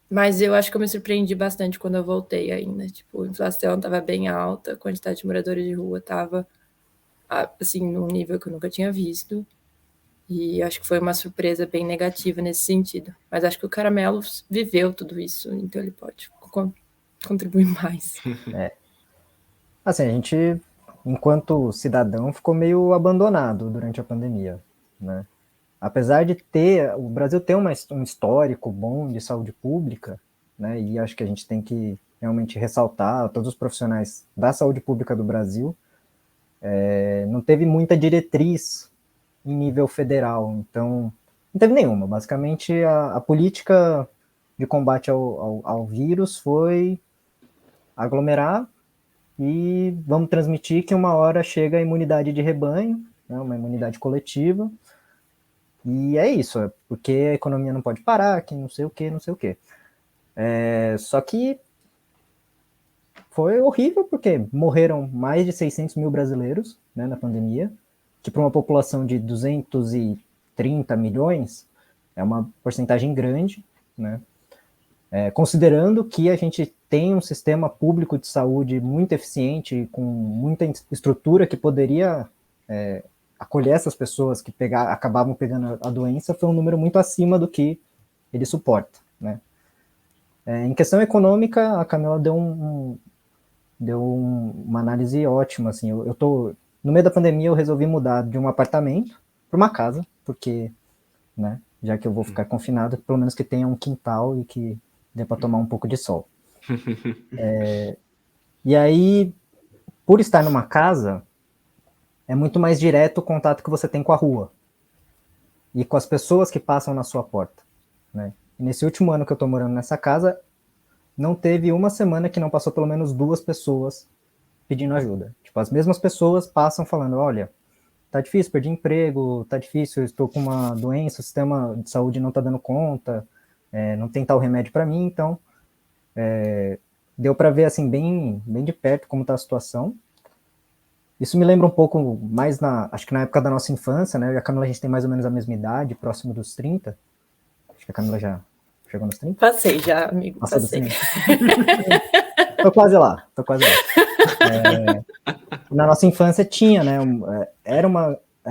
Mas eu acho que eu me surpreendi bastante quando eu voltei ainda. Tipo, a inflação estava bem alta, a quantidade de moradores de rua estava, assim, num nível que eu nunca tinha visto. E acho que foi uma surpresa bem negativa nesse sentido. Mas acho que o Caramelo viveu tudo isso, então ele pode contribuir mais. Assim, a gente, enquanto cidadão, ficou meio abandonado durante a pandemia, né? Apesar de o Brasil ter um histórico bom de saúde pública, né? E acho que a gente tem que realmente ressaltar todos os profissionais da saúde pública do Brasil, não teve muita diretriz em nível federal, então não teve nenhuma. Basicamente, a política de combate ao vírus foi aglomerar e vamos transmitir que uma hora chega a imunidade de rebanho, né, uma imunidade coletiva, e é isso, porque a economia não pode parar, que não sei o que, não sei o que. Só que foi horrível, porque morreram mais de 600 mil brasileiros, né, na pandemia, que para uma população de 230 milhões é uma porcentagem grande, né? Considerando que a gente tem um sistema público de saúde muito eficiente, com muita estrutura que poderia acolher essas pessoas que acabavam pegando a doença, foi um número muito acima do que ele suporta, né? Em questão econômica, a Camila deu uma análise ótima, assim. No meio da pandemia, eu resolvi mudar de um apartamento para uma casa, porque, né, já que eu vou ficar confinado, pelo menos que tenha um quintal e que dê para tomar um pouco de sol. E aí, por estar numa casa, é muito mais direto o contato que você tem com a rua e com as pessoas que passam na sua porta, né? E nesse último ano que eu estou morando nessa casa, não teve uma semana que não passou pelo menos 2 pessoas pedindo ajuda. Tipo, as mesmas pessoas passam falando, olha, tá difícil, perdi emprego, tá difícil, estou com uma doença, o sistema de saúde não tá dando conta, não tem tal remédio para mim, então deu para ver assim bem de perto como tá a situação. Isso me lembra um pouco mais acho que na época da nossa infância, né? Eu e a Camila, a gente tem mais ou menos a mesma idade, próximo dos 30. Acho que a Camila já chegou nos 30. Passei já, amigo, Passou passei. Tô quase lá. Na nossa infância tinha, né? Era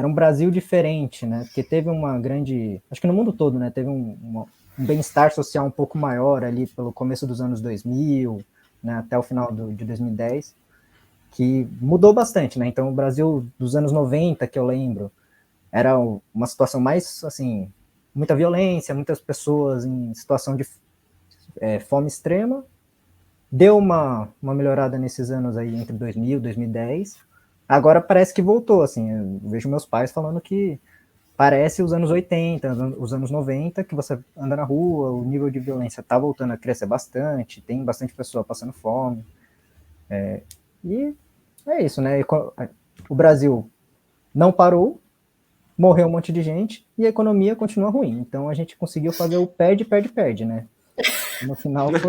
um Brasil diferente, né? Porque teve uma grande... Acho que no mundo todo, né? Teve um bem-estar social um pouco maior ali pelo começo dos anos 2000, né? Até o final de 2010, que mudou bastante, né? Então, o Brasil dos anos 90, que eu lembro, era uma situação mais, assim, muita violência, muitas pessoas em situação de fome extrema. Deu uma melhorada nesses anos aí, entre 2000 e 2010. Agora parece que voltou, assim, eu vejo meus pais falando que parece os anos 80, os anos 90, que você anda na rua, o nível de violência tá voltando a crescer bastante, tem bastante pessoa passando fome. E é isso, né? O Brasil não parou, morreu um monte de gente e a economia continua ruim. Então a gente conseguiu fazer o perde, né? No final não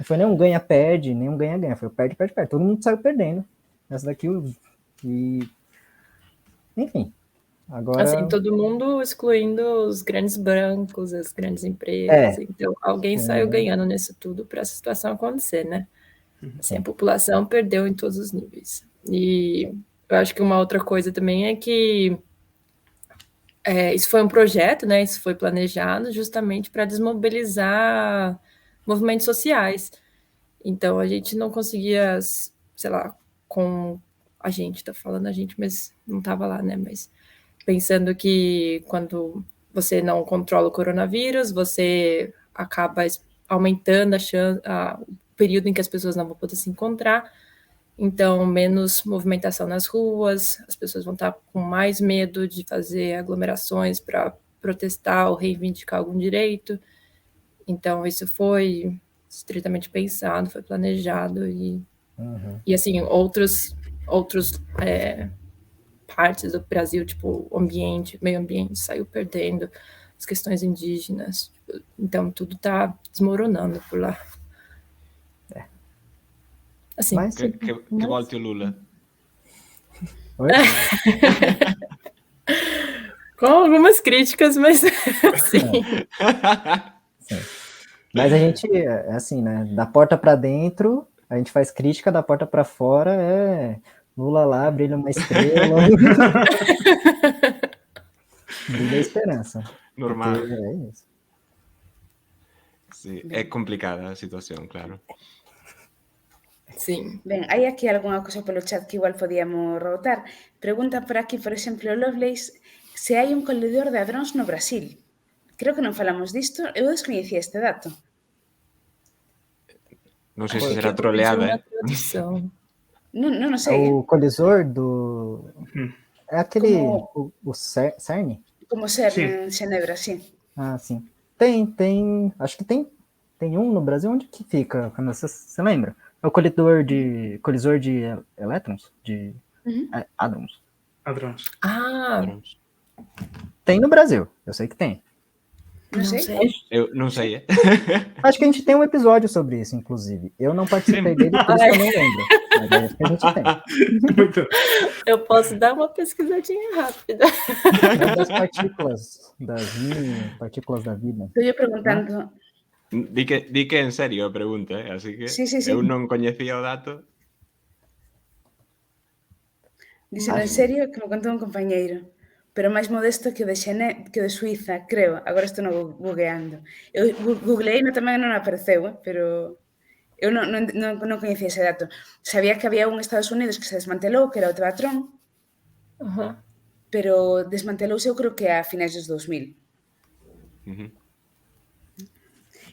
foi nem um ganha-perde, nem um ganha-ganha, foi o perde. Todo mundo saiu perdendo. Essa daqui, enfim. Agora... Assim, todo mundo excluindo os grandes bancos, as grandes empresas. Então, alguém saiu ganhando nisso tudo para essa situação acontecer, né? Assim, a população perdeu em todos os níveis. E eu acho que uma outra coisa também é que isso foi um projeto, né? Isso foi planejado justamente para desmobilizar movimentos sociais. Então, a gente não conseguia, sei lá, com a gente, tá falando a gente, mas não estava lá, né? Mas pensando que quando você não controla o coronavírus, você acaba aumentando o período em que as pessoas não vão poder se encontrar. Então, menos movimentação nas ruas, as pessoas vão estar com mais medo de fazer aglomerações para protestar ou reivindicar algum direito. Então, isso foi estritamente pensado, foi planejado e assim, outros partes do Brasil, tipo ambiente, meio ambiente, saiu perdendo, as questões indígenas. Então, tudo está desmoronando por lá. Assim, mas, que volte o Lula. Oi? Com algumas críticas, mas sim. Sim. Mas a gente, é assim, né? Da porta para dentro, a gente faz crítica, da porta para fora Lula lá, brilha uma estrela. Brilha a esperança. Normal. Porque é isso. Sí, é complicada a situación, claro. Sim. Ben, hai aquí algunha cosa polo chat que igual podíamos rebotar. Pregunta por aquí, por exemplo, Lovelace, se hai un colidor de hadróns no Brasil. Creo que non falamos disto, eu descoñecía este dato. Non sei se será troleada, Non sei, O colisor do... É aquele... O CERN? Como CERN en Xenebra, sí. Ah, sim. Tem... Acho que tem um no Brasil. Onde que fica? Você lembra? É o colisor de elétrons? De hadrons. Hadrons. Tem no Brasil. Eu sei que tem. Non sei. Eu non sei, Acho que a gente tem um episódio sobre isso, inclusive. Eu não participei dele, por isso que eu não lembro. Mas é isso que a gente tem. Muito. Eu posso dar uma pesquisadinha rápida. Das partículas, das mini partículas da vida. Estou perguntando... Di que en serio a pregunta, así que Sí. eu non coñecía o dato. Díselo en serio que me contou un compañeiro, pero máis modesto que o de Suiza, creo. Agora estou googleando. Eu googleei tamén non apareceu, pero eu non coñecía ese dato. Sabía que había un Estados Unidos que se desmantelou, que era o Tevatron, pero desmantelouse eu creo que a finais dos 2000.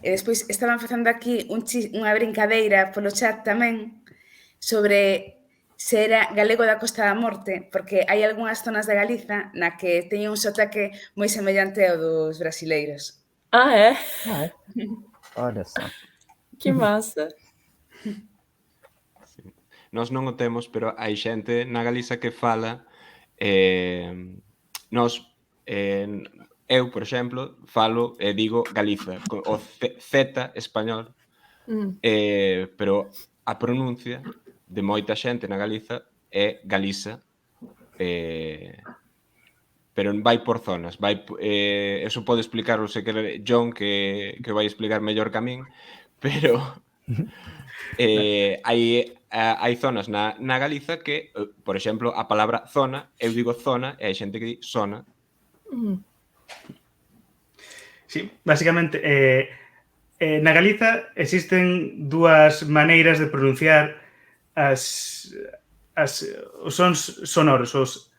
E despois estaban facendo aquí unha brincadeira polo chat tamén sobre se era galego da Costa da Morte, porque hai algunhas zonas de Galiza na que teñen un sotaque moi semellante ao dos brasileiros. Ah, é? Olha só. Que massa. Nós non o temos, pero hai xente na Galiza que fala eu, por exemplo, falo e digo Galiza, o Z español, pero a pronuncia de moita xente na Galiza é Galiza, pero vai por zonas, eso pode explicarlo se quere John, que vai explicar mellor que a min, pero hai zonas na Galiza que, por exemplo, a palabra zona, eu digo zona e hai xente que di zona. Sí, básicamente, na Galiza existen dúas maneiras de pronunciar os sons sonoros, os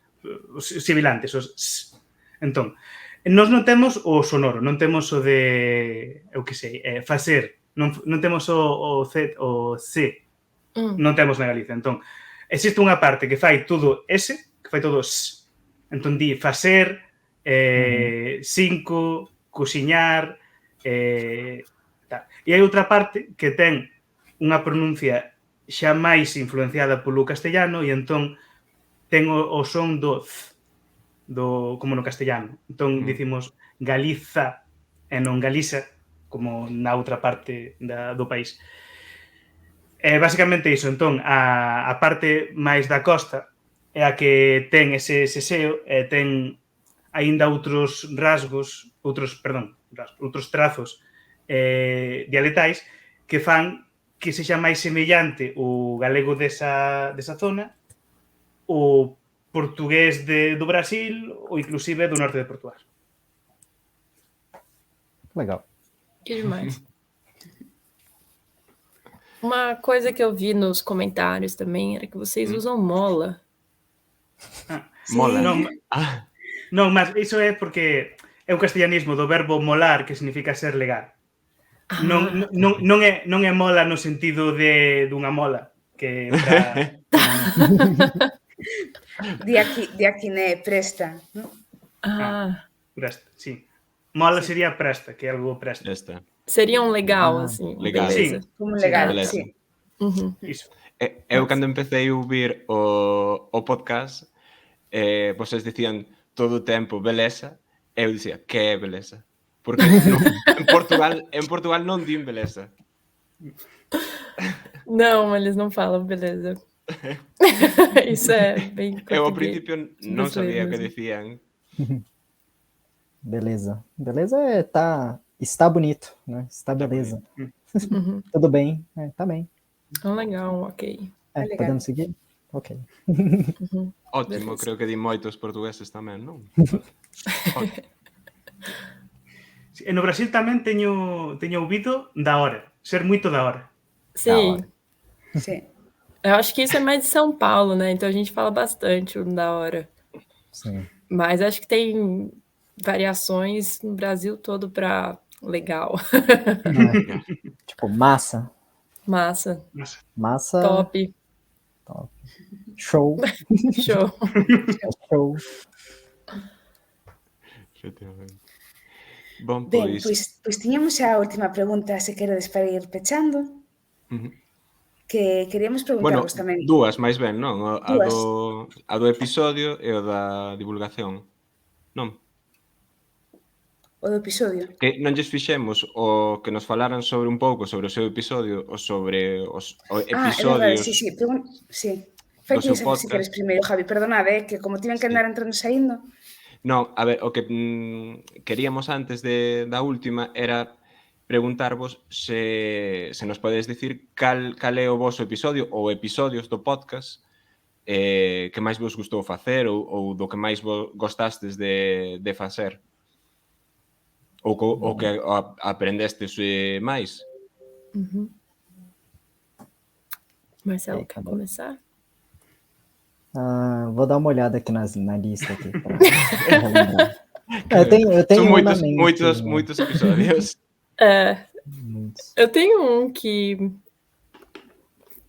sibilantes, os s. Entón, nós non temos o sonoro, non temos o de, eu que sei, facer, non temos o Z, o C, non temos na Galiza. Entón, existe unha parte que fai todo S, que fai todo S. Entón, di facer, 5, cociñar, tal. E hai outra parte que ten unha pronuncia xa máis influenciada polo castellano e entón ten o son do Z, como no castellano. Entón, dicimos Galiza e non Galiza, como na outra parte do país. Basicamente iso. Entón, a parte máis da costa é a que ten ese seseo e ten aínda outros rasgos, outros trazos dialectais que fan que sexa máis semellante o galego desa zona, o portugués do Brasil ou inclusive do norte de Portugal. Legal. Que demais. Uma coisa que eu vi nos comentários também era que vocês usam mola. Mola. Non, mas iso é porque é un castellanismo do verbo molar, que significa ser legal. Non é mola no sentido dunha mola, que para... Di aquí ne presta, ¿no? Presta, sí. Mola sería presta, que é algo presta. Seria um legal, assim. Legal. Beleza. Sí, como legal, beleza. sí. Iso. Eu, cando empecé a ouvir o podcast, vocês dicían todo o tempo beleza, eu dicía, que é beleza? Porque en Portugal non din beleza. Não, eles não falam beleza. Isso é bem português. Eu, ao principio, non sabía que mesmo. dicían. Beleza. Beleza está bonito, né? Está beleza. Tudo bem, tá bem. Legal, ok. Legal. Podemos seguir? Ok. Ótimo, Beleza. creo que di moitos portugueses tamén, non? E no Brasil tamén teño ouvido da hora, ser moito da hora. Sim. Sí. Eu acho que isso é mais de São Paulo, né? Então a gente fala bastante o da hora. Sim. Mas acho que tem variações no Brasil todo para legal. Tipo, massa. Massa. Top. Show. Show. Show. Bom, Ben, pois tiñamos a última pregunta, se queredes, para ir pechando. Que queríamos preguntarvos tamén. Dúas, máis ben, non? Dúas. A do episodio e o da divulgación. Non? O do episodio. Que non lles fixemos o que nos falaran sobre un pouco sobre o seu episodio ou sobre os episodios. Sí. Sí. Fai ti esa se queres primeiro, Javi. Perdonade, que como tiven que andar entrando e saindo. Non, a ver, o que queríamos antes da última era preguntarvos se nos podedes dicir cal é o voso episodio ou episodios do podcast que máis vos gustou facer ou do que máis vos gostastes de facer. Ou que aprendestes máis. Marcelo, quer começar? Vou dar uma olhada aqui na lista aqui pra relembrar. Eu tenho São muitos episódios. Eu tenho um que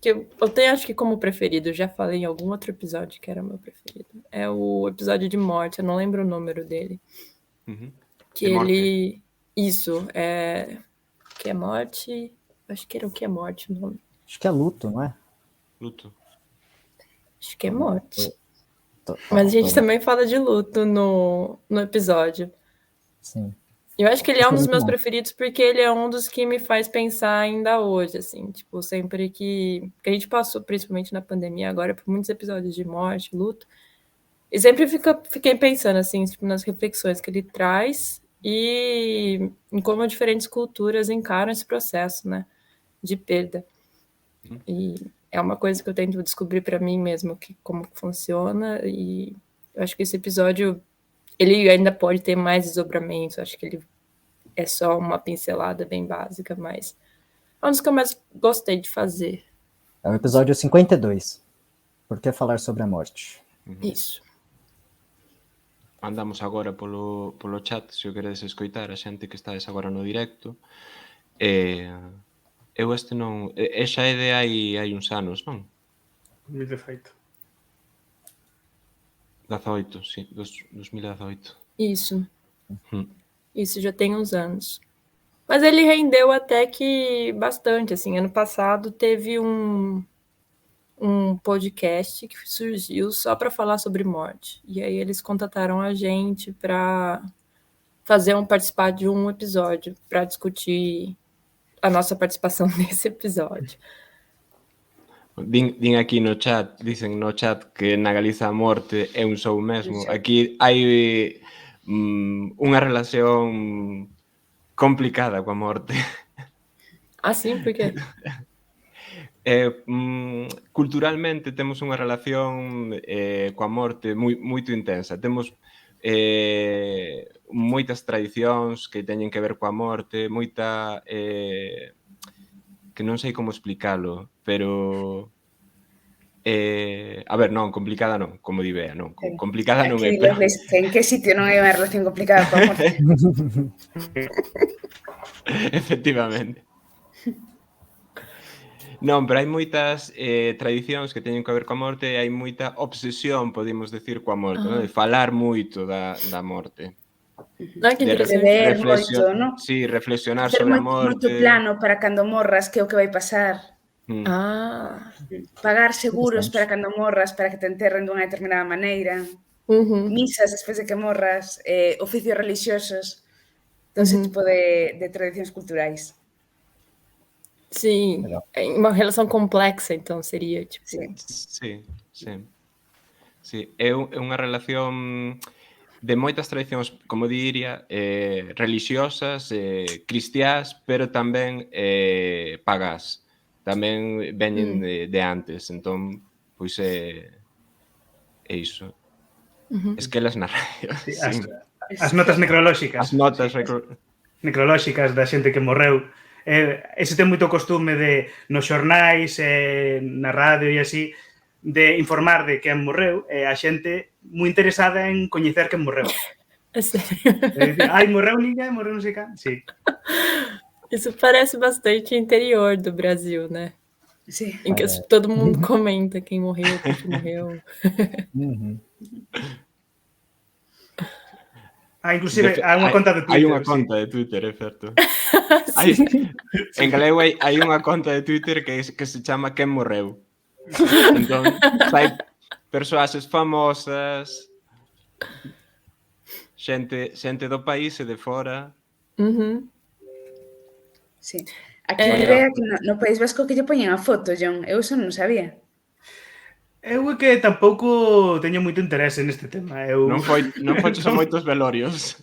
eu tenho, acho que como preferido, já falei em algum outro episódio que era meu preferido. É o episódio de morte, eu não lembro o número dele. Uhum. Que ele... Isso, que é morte... Acho que era o que é morte o nome. Acho que é luto, não é? Luto. Acho que é morte. Tô- Mas a gente tô- também fala de luto no episódio. Sim. Eu acho que ele é Isso um é dos muito meus bom. preferidos porque ele é um dos que me faz pensar ainda hoje, assim, tipo, sempre que a gente passou, principalmente na pandemia agora, por muitos episódios de morte, luto, e sempre fiquei pensando, assim, tipo, nas reflexões que ele traz e em como diferentes culturas encaram esse processo, né, de perda. E é uma coisa que eu tento descobrir para mim mesmo, como funciona, e eu acho que esse episódio, ele ainda pode ter mais desdobramentos, acho que ele é só uma pincelada bem básica, mas é um dos que eu mais gostei de fazer. É o episódio 52. Por que falar sobre a morte? Isso. Andamos agora polo chat, se o queredes escoitar, a xente que estades agora no directo. Eu este non... Xa é de hai uns anos, non? Moi de feito. 18, sí, 2018. Isso. Hum. Isso já tem uns anos. Mas ele rendeu até que bastante, assim. Ano passado teve um podcast que surgiu só para falar sobre morte. E aí eles contataram a gente para participar de um episódio, para discutir a nossa participação nesse episódio. Din aquí no chat, dicen no chat que na Galiza a morte é un show mesmo. Un show. Aquí hai unha relación complicada coa morte. Ah, sim? Por quê? Culturalmente temos unha relación coa morte moito intensa. Temos moitas tradicións que teñen que ver coa morte, moita... que non sei como explicalo, pero... a ver, non, complicada non, como di Bea, non. Complicada non é, Aquí pero... que en que sitio non hai unha relación complicada coa morte? Efectivamente. Non, pero hai moitas tradicións que teñen que ver coa morte e hai moita obsesión, podemos decir, coa morte, non? De falar moito da morte. Ah, que De interessante. Beber moito, non? Sí, reflexionar Facer sobre a moito morte. plano para cando morras, que é o que vai pasar. Ah. Pagar seguros Interessante. para cando morras, para que te enterren dunha determinada maneira. Uhum. Misas despois de que morras, oficios religiosos, todo ese tipo de tradicións culturais. Sim. Legal. É uma relação complexa, então, seria, tipo... Sí. Sí. É unha relación de moitas tradicións, como diría, religiosas, cristiás, pero tamén pagás. Tamén veñen de antes, entón, pois é iso. Esquelas na radio. Sí, Sí. as notas necrolóxicas. As notas Sí, necrolóxicas da xente que morreu. Ese ten moito costume de nos xornais, na radio e así, de informar de quen morreu, e a xente moi interesada en coñecer quen morreu. É sério. Ai, morreu ninguén, morreu non sei cá. Sí. Isso parece bastante interior do Brasil, né? Sí. Em que todo mundo comenta quem morreu, por que morreu. Uhum. Inclusive, hai unha conta de Twitter. Hai unha conta de Twitter, é certo. En galego hai unha conta de Twitter que se chama Quen morreu. Entón, hai persoaxes famosas, xente do país e de fora. Sí. Aquí vea que no País Vasco que lle poñen a foto, John. Eu iso non sabía. Eu é que tampouco teño moito interese neste tema. Non foches a moitos velorios.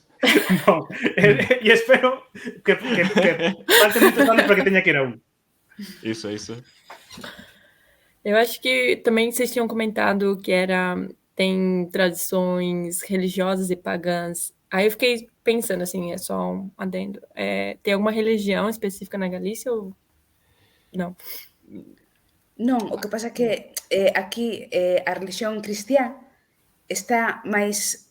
Non, e espero que falte moitos anos para que teña que ir a un. Isso. Eu acho que também vocês tinham comentado que tem tradições religiosas e pagãs. Aí eu fiquei pensando, assim, é só um adendo. Tem alguma religião específica na Galícia ou não? Non, o que pasa que aquí a religión cristiá está máis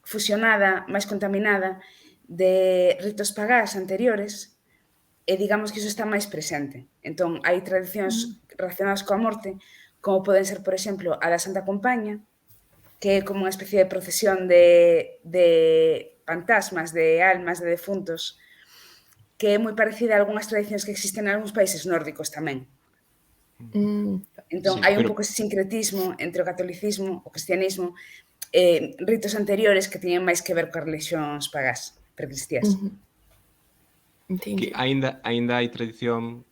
fusionada, máis contaminada de ritos pagás anteriores e digamos que iso está máis presente. Entón, hai tradicións relacionadas coa morte, como poden ser, por exemplo, a da Santa Compaña, que é como unha especie de procesión de fantasmas, de almas, de defuntos, que que é moi parecida a algunhas tradicións que existen en algúns países nórdicos tamén. Entón, Sí, hai un pero- pouco ese sincretismo entre o catolicismo, o cristianismo, ritos anteriores que tiñen máis que ver coas religións pagás, precristiás. Entendi. Que aínda hai tradición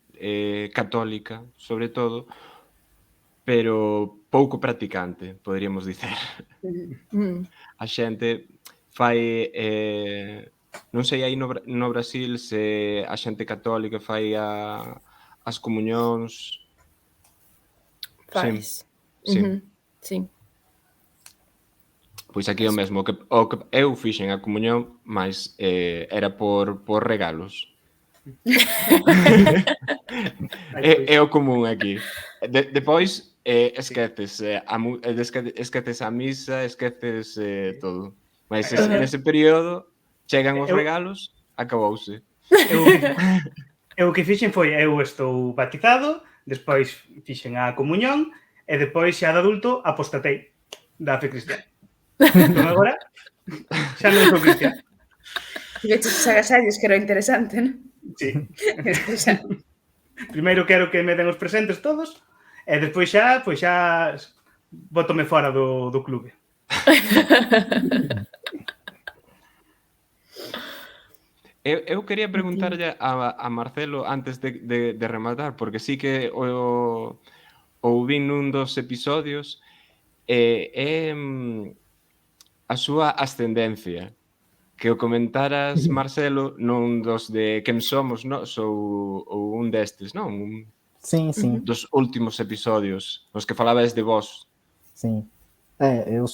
católica, sobre todo, pero pouco practicante, poderíamos dicer. A xente fai non sei aí no Brasil se a xente católica fai as comunións. Faz. Sí. Sim. Pois aquí é o mesmo, o que eu fixen a comunión, mas era por regalos. É o común aquí. Depois esqueces esqueces a misa, esqueces todo. Mas nese período chegan os regalos, acabouse. Eu o que fixen foi, eu estou batizado, despois fixen a comunión, e despois xa de adulto apostatei da fe cristiana. Entón agora xa non sou cristiano. Tiveches os agasallos, que era interesante, non? Sí. Despois xa. Primeiro quero que me den os presentes todos, e despois xa, pois xa bótome fora do clube. Eu quería preguntarlle a Marcelo antes de rematar, porque sí que o vin nun dos episodios, é a súa ascendencia, que o comentaras, Marcelo, nun dos de Quen Somos Nós ou un destes, non? Sim, sim. Dos últimos episodios, nos que falabas de vós. Sim. Eu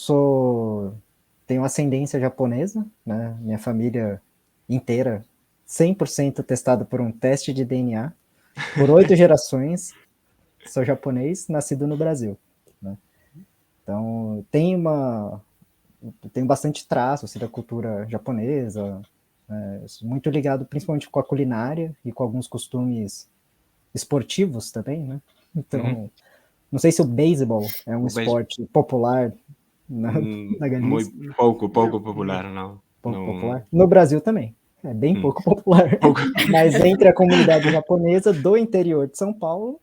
tenho ascendência japonesa, né? Minha família inteira, 100% testada por um teste de DNA, por 8 gerações, sou japonês, nascido no Brasil, né? Então, tenho bastante traço assim, da cultura japonesa, muito ligado principalmente com a culinária e com alguns costumes esportivos também, né? Então, não sei se o beisebol é um esporte popular na Galícia. Pouco popular, não. Pouco popular. No Brasil também. É bem pouco popular. Mas entre a comunidade japonesa do interior de São Paulo,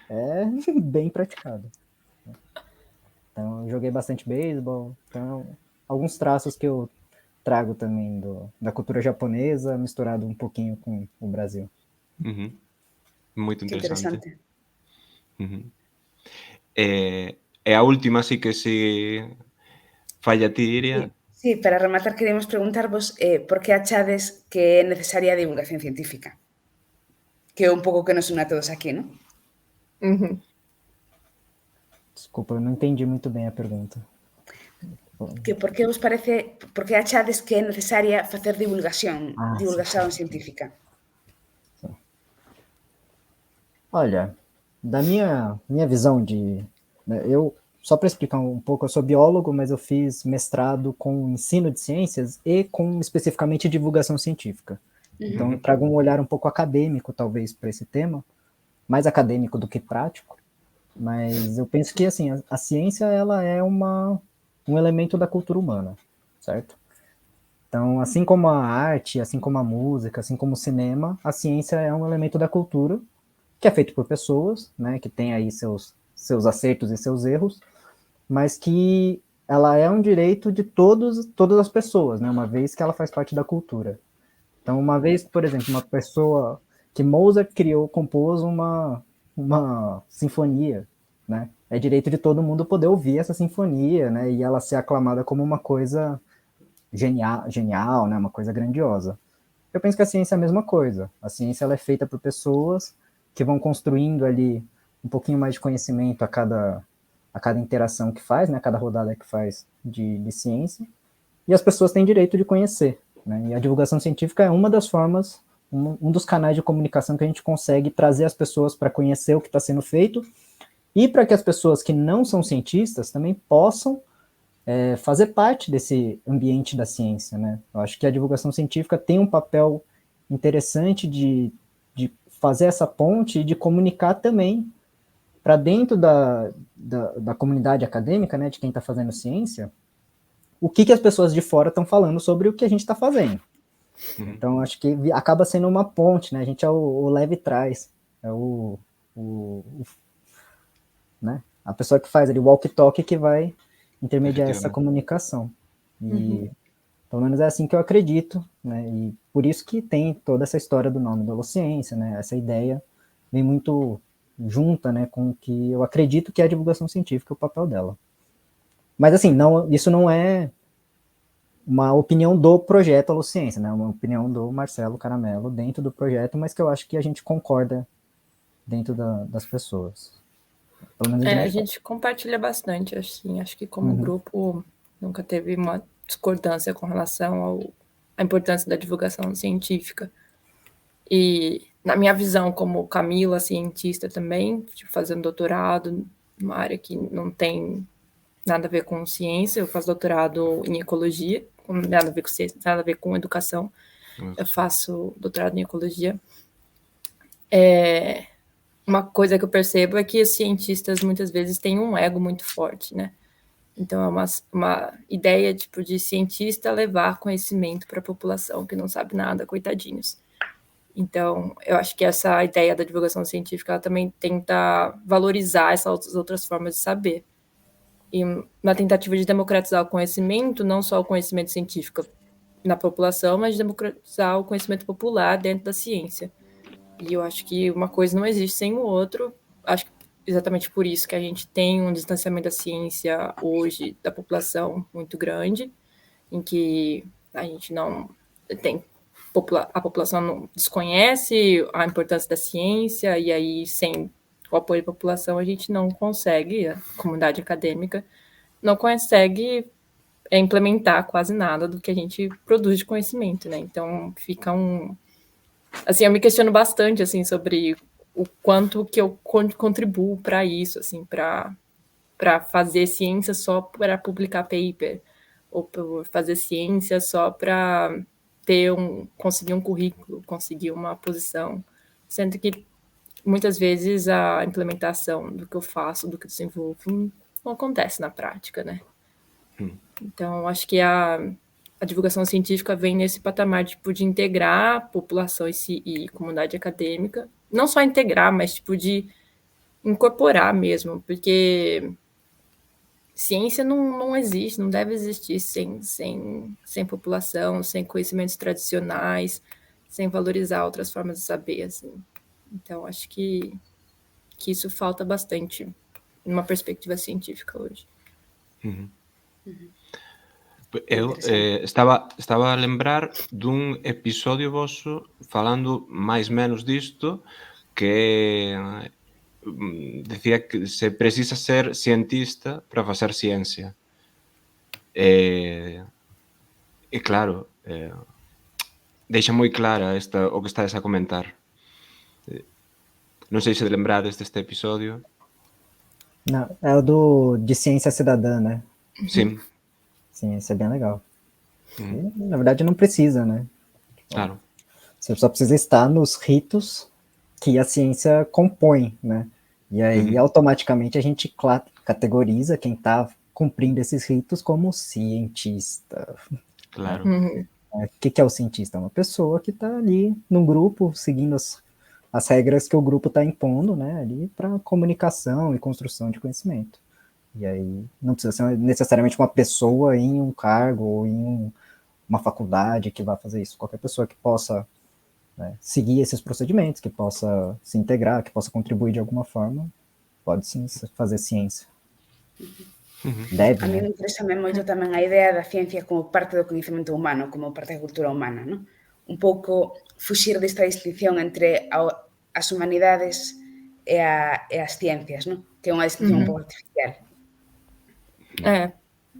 é bem praticado. Então, eu joguei bastante beisebol. Então, alguns traços que eu trago também da cultura japonesa, misturado um pouquinho com o Brasil. Muito interessante. E a última sí que se falla ti, Iria. Sí, para rematar queríamos preguntarvos por que achades que é necesaria a divulgación científica? Que é un pouco que nos une a todos aquí, non? Desculpa, eu não entendi muito bem a pergunta. Que por que vos parece, por que achades que é necesaria facer divulgación científica? Olha, da minha visão só para explicar um pouco, eu sou biólogo, mas eu fiz mestrado com ensino de ciências e com especificamente divulgação científica. Então eu trago um olhar um pouco acadêmico, talvez, para esse tema, mais acadêmico do que prático, mas eu penso que assim, a ciência ela é um elemento da cultura humana, certo? Então, assim como a arte, assim como a música, assim como o cinema, a ciência é um elemento da cultura que é feito por pessoas, né, que tem aí seus acertos e seus erros, mas que ela é um direito de todas as pessoas, né, uma vez que ela faz parte da cultura. Então, uma vez, por exemplo, uma pessoa que Mozart compôs uma sinfonia, né, é direito de todo mundo poder ouvir essa sinfonia, né, e ela ser aclamada como uma coisa genial, né, uma coisa grandiosa. Eu penso que a ciência é a mesma coisa. A ciência ela é feita por pessoas que vão construindo ali um pouquinho mais de conhecimento a cada interação que faz, né, a cada rodada que faz de ciência, e as pessoas têm direito de conhecer, né, e a divulgação científica é uma das formas, um dos canais de comunicação que a gente consegue trazer as pessoas para conhecer o que está sendo feito, e para que as pessoas que não são cientistas também possam fazer parte desse ambiente da ciência, né. Eu acho que a divulgação científica tem um papel interessante de fazer essa ponte e de comunicar também para dentro da comunidade acadêmica, né, de quem está fazendo ciência, o que as pessoas de fora estão falando sobre o que a gente está fazendo. Então, acho que acaba sendo uma ponte, né? A gente é o leve trás, é né? A pessoa que faz ali o walkie-talkie que vai intermediar essa comunicação. E pelo menos é assim que eu acredito, né? E por isso que tem toda essa história do nome da Holociência, né? Essa ideia vem muito junta, né, com o que eu acredito que é a divulgação científica, o papel dela. Mas assim, isso não é uma opinião do projeto Holociência, né? Uma opinião do Marcelo Caramelo dentro do projeto, mas que eu acho que a gente concorda dentro das pessoas. Pelo menos a gente compartilha bastante, assim, acho que como grupo nunca teve uma discordância com relação à importância da divulgação científica. E na minha visão, como Camila, cientista também, fazendo doutorado, uma área que não tem nada a ver com ciência, eu faço doutorado em ecologia, nada a ver com ciência, nada a ver com educação, eu faço doutorado em ecologia. Uma coisa que eu percebo é que os cientistas muitas vezes têm um ego muito forte, né? Então é uma ideia tipo de cientista levar conhecimento para a população que não sabe nada, coitadinhos. Então, eu acho que essa ideia da divulgação científica ela também tenta valorizar essas outras formas de saber. E na tentativa de democratizar o conhecimento, não só o conhecimento científico na população, mas de democratizar o conhecimento popular dentro da ciência. E eu acho que uma coisa não existe sem o outro. Acho que exatamente por isso que a gente tem um distanciamento da ciência hoje da população muito grande, em que a gente não tem... A população não desconhece a importância da ciência, e aí, sem o apoio da população, a gente não consegue, a comunidade acadêmica não consegue implementar quase nada do que a gente produz de conhecimento, né? Então, fica assim, eu me questiono bastante, assim, sobre o quanto que eu contribuo para isso, assim, para fazer ciência só para publicar paper, ou por fazer ciência só para conseguir um currículo, conseguir uma posição, sendo que muitas vezes a implementação do que eu faço, do que eu desenvolvo, não acontece na prática, né? Então, acho que a divulgação científica vem nesse patamar tipo, de integrar a população e comunidade acadêmica, não só integrar, mas tipo de incorporar mesmo, porque ciência não existe, não deve existir sem população, sem conhecimentos tradicionais, sem valorizar outras formas de saber, assim. Então, acho que isso falta bastante numa perspectiva científica hoje. Eu estaba a lembrar dun episodio voso falando máis menos disto, que decía que se precisa ser cientista para facer ciencia. E claro, deixa moi clara o que estades a comentar. Non sei se lembrades deste episodio. Não, é o de ciência cidadã, né? Sim. Sim, esse é bem legal. E, na verdade, não precisa, né? Claro. Você só precisa estar nos ritos que a ciência compõe, né? E aí, automaticamente, a gente categoriza quem está cumprindo esses ritos como cientista. Claro. O que é o cientista? É uma pessoa que está ali num grupo, seguindo as regras que o grupo está impondo, né? Ali para comunicação e construção de conhecimento. E aí, não precisa ser necessariamente uma pessoa em um cargo ou em uma faculdade que vai fazer isso. Qualquer pessoa que possa, né, seguir esses procedimentos, que possa se integrar, que possa contribuir de alguma forma, pode sim fazer ciência. Deve, a mí me interesa moito tamén a idea da ciencia como parte do coñecemento humano, como parte da cultura humana, non? Un pouco fuxir desta distinción entre as humanidades e as ciencias, non? Que é unha distinción un pouco artificial.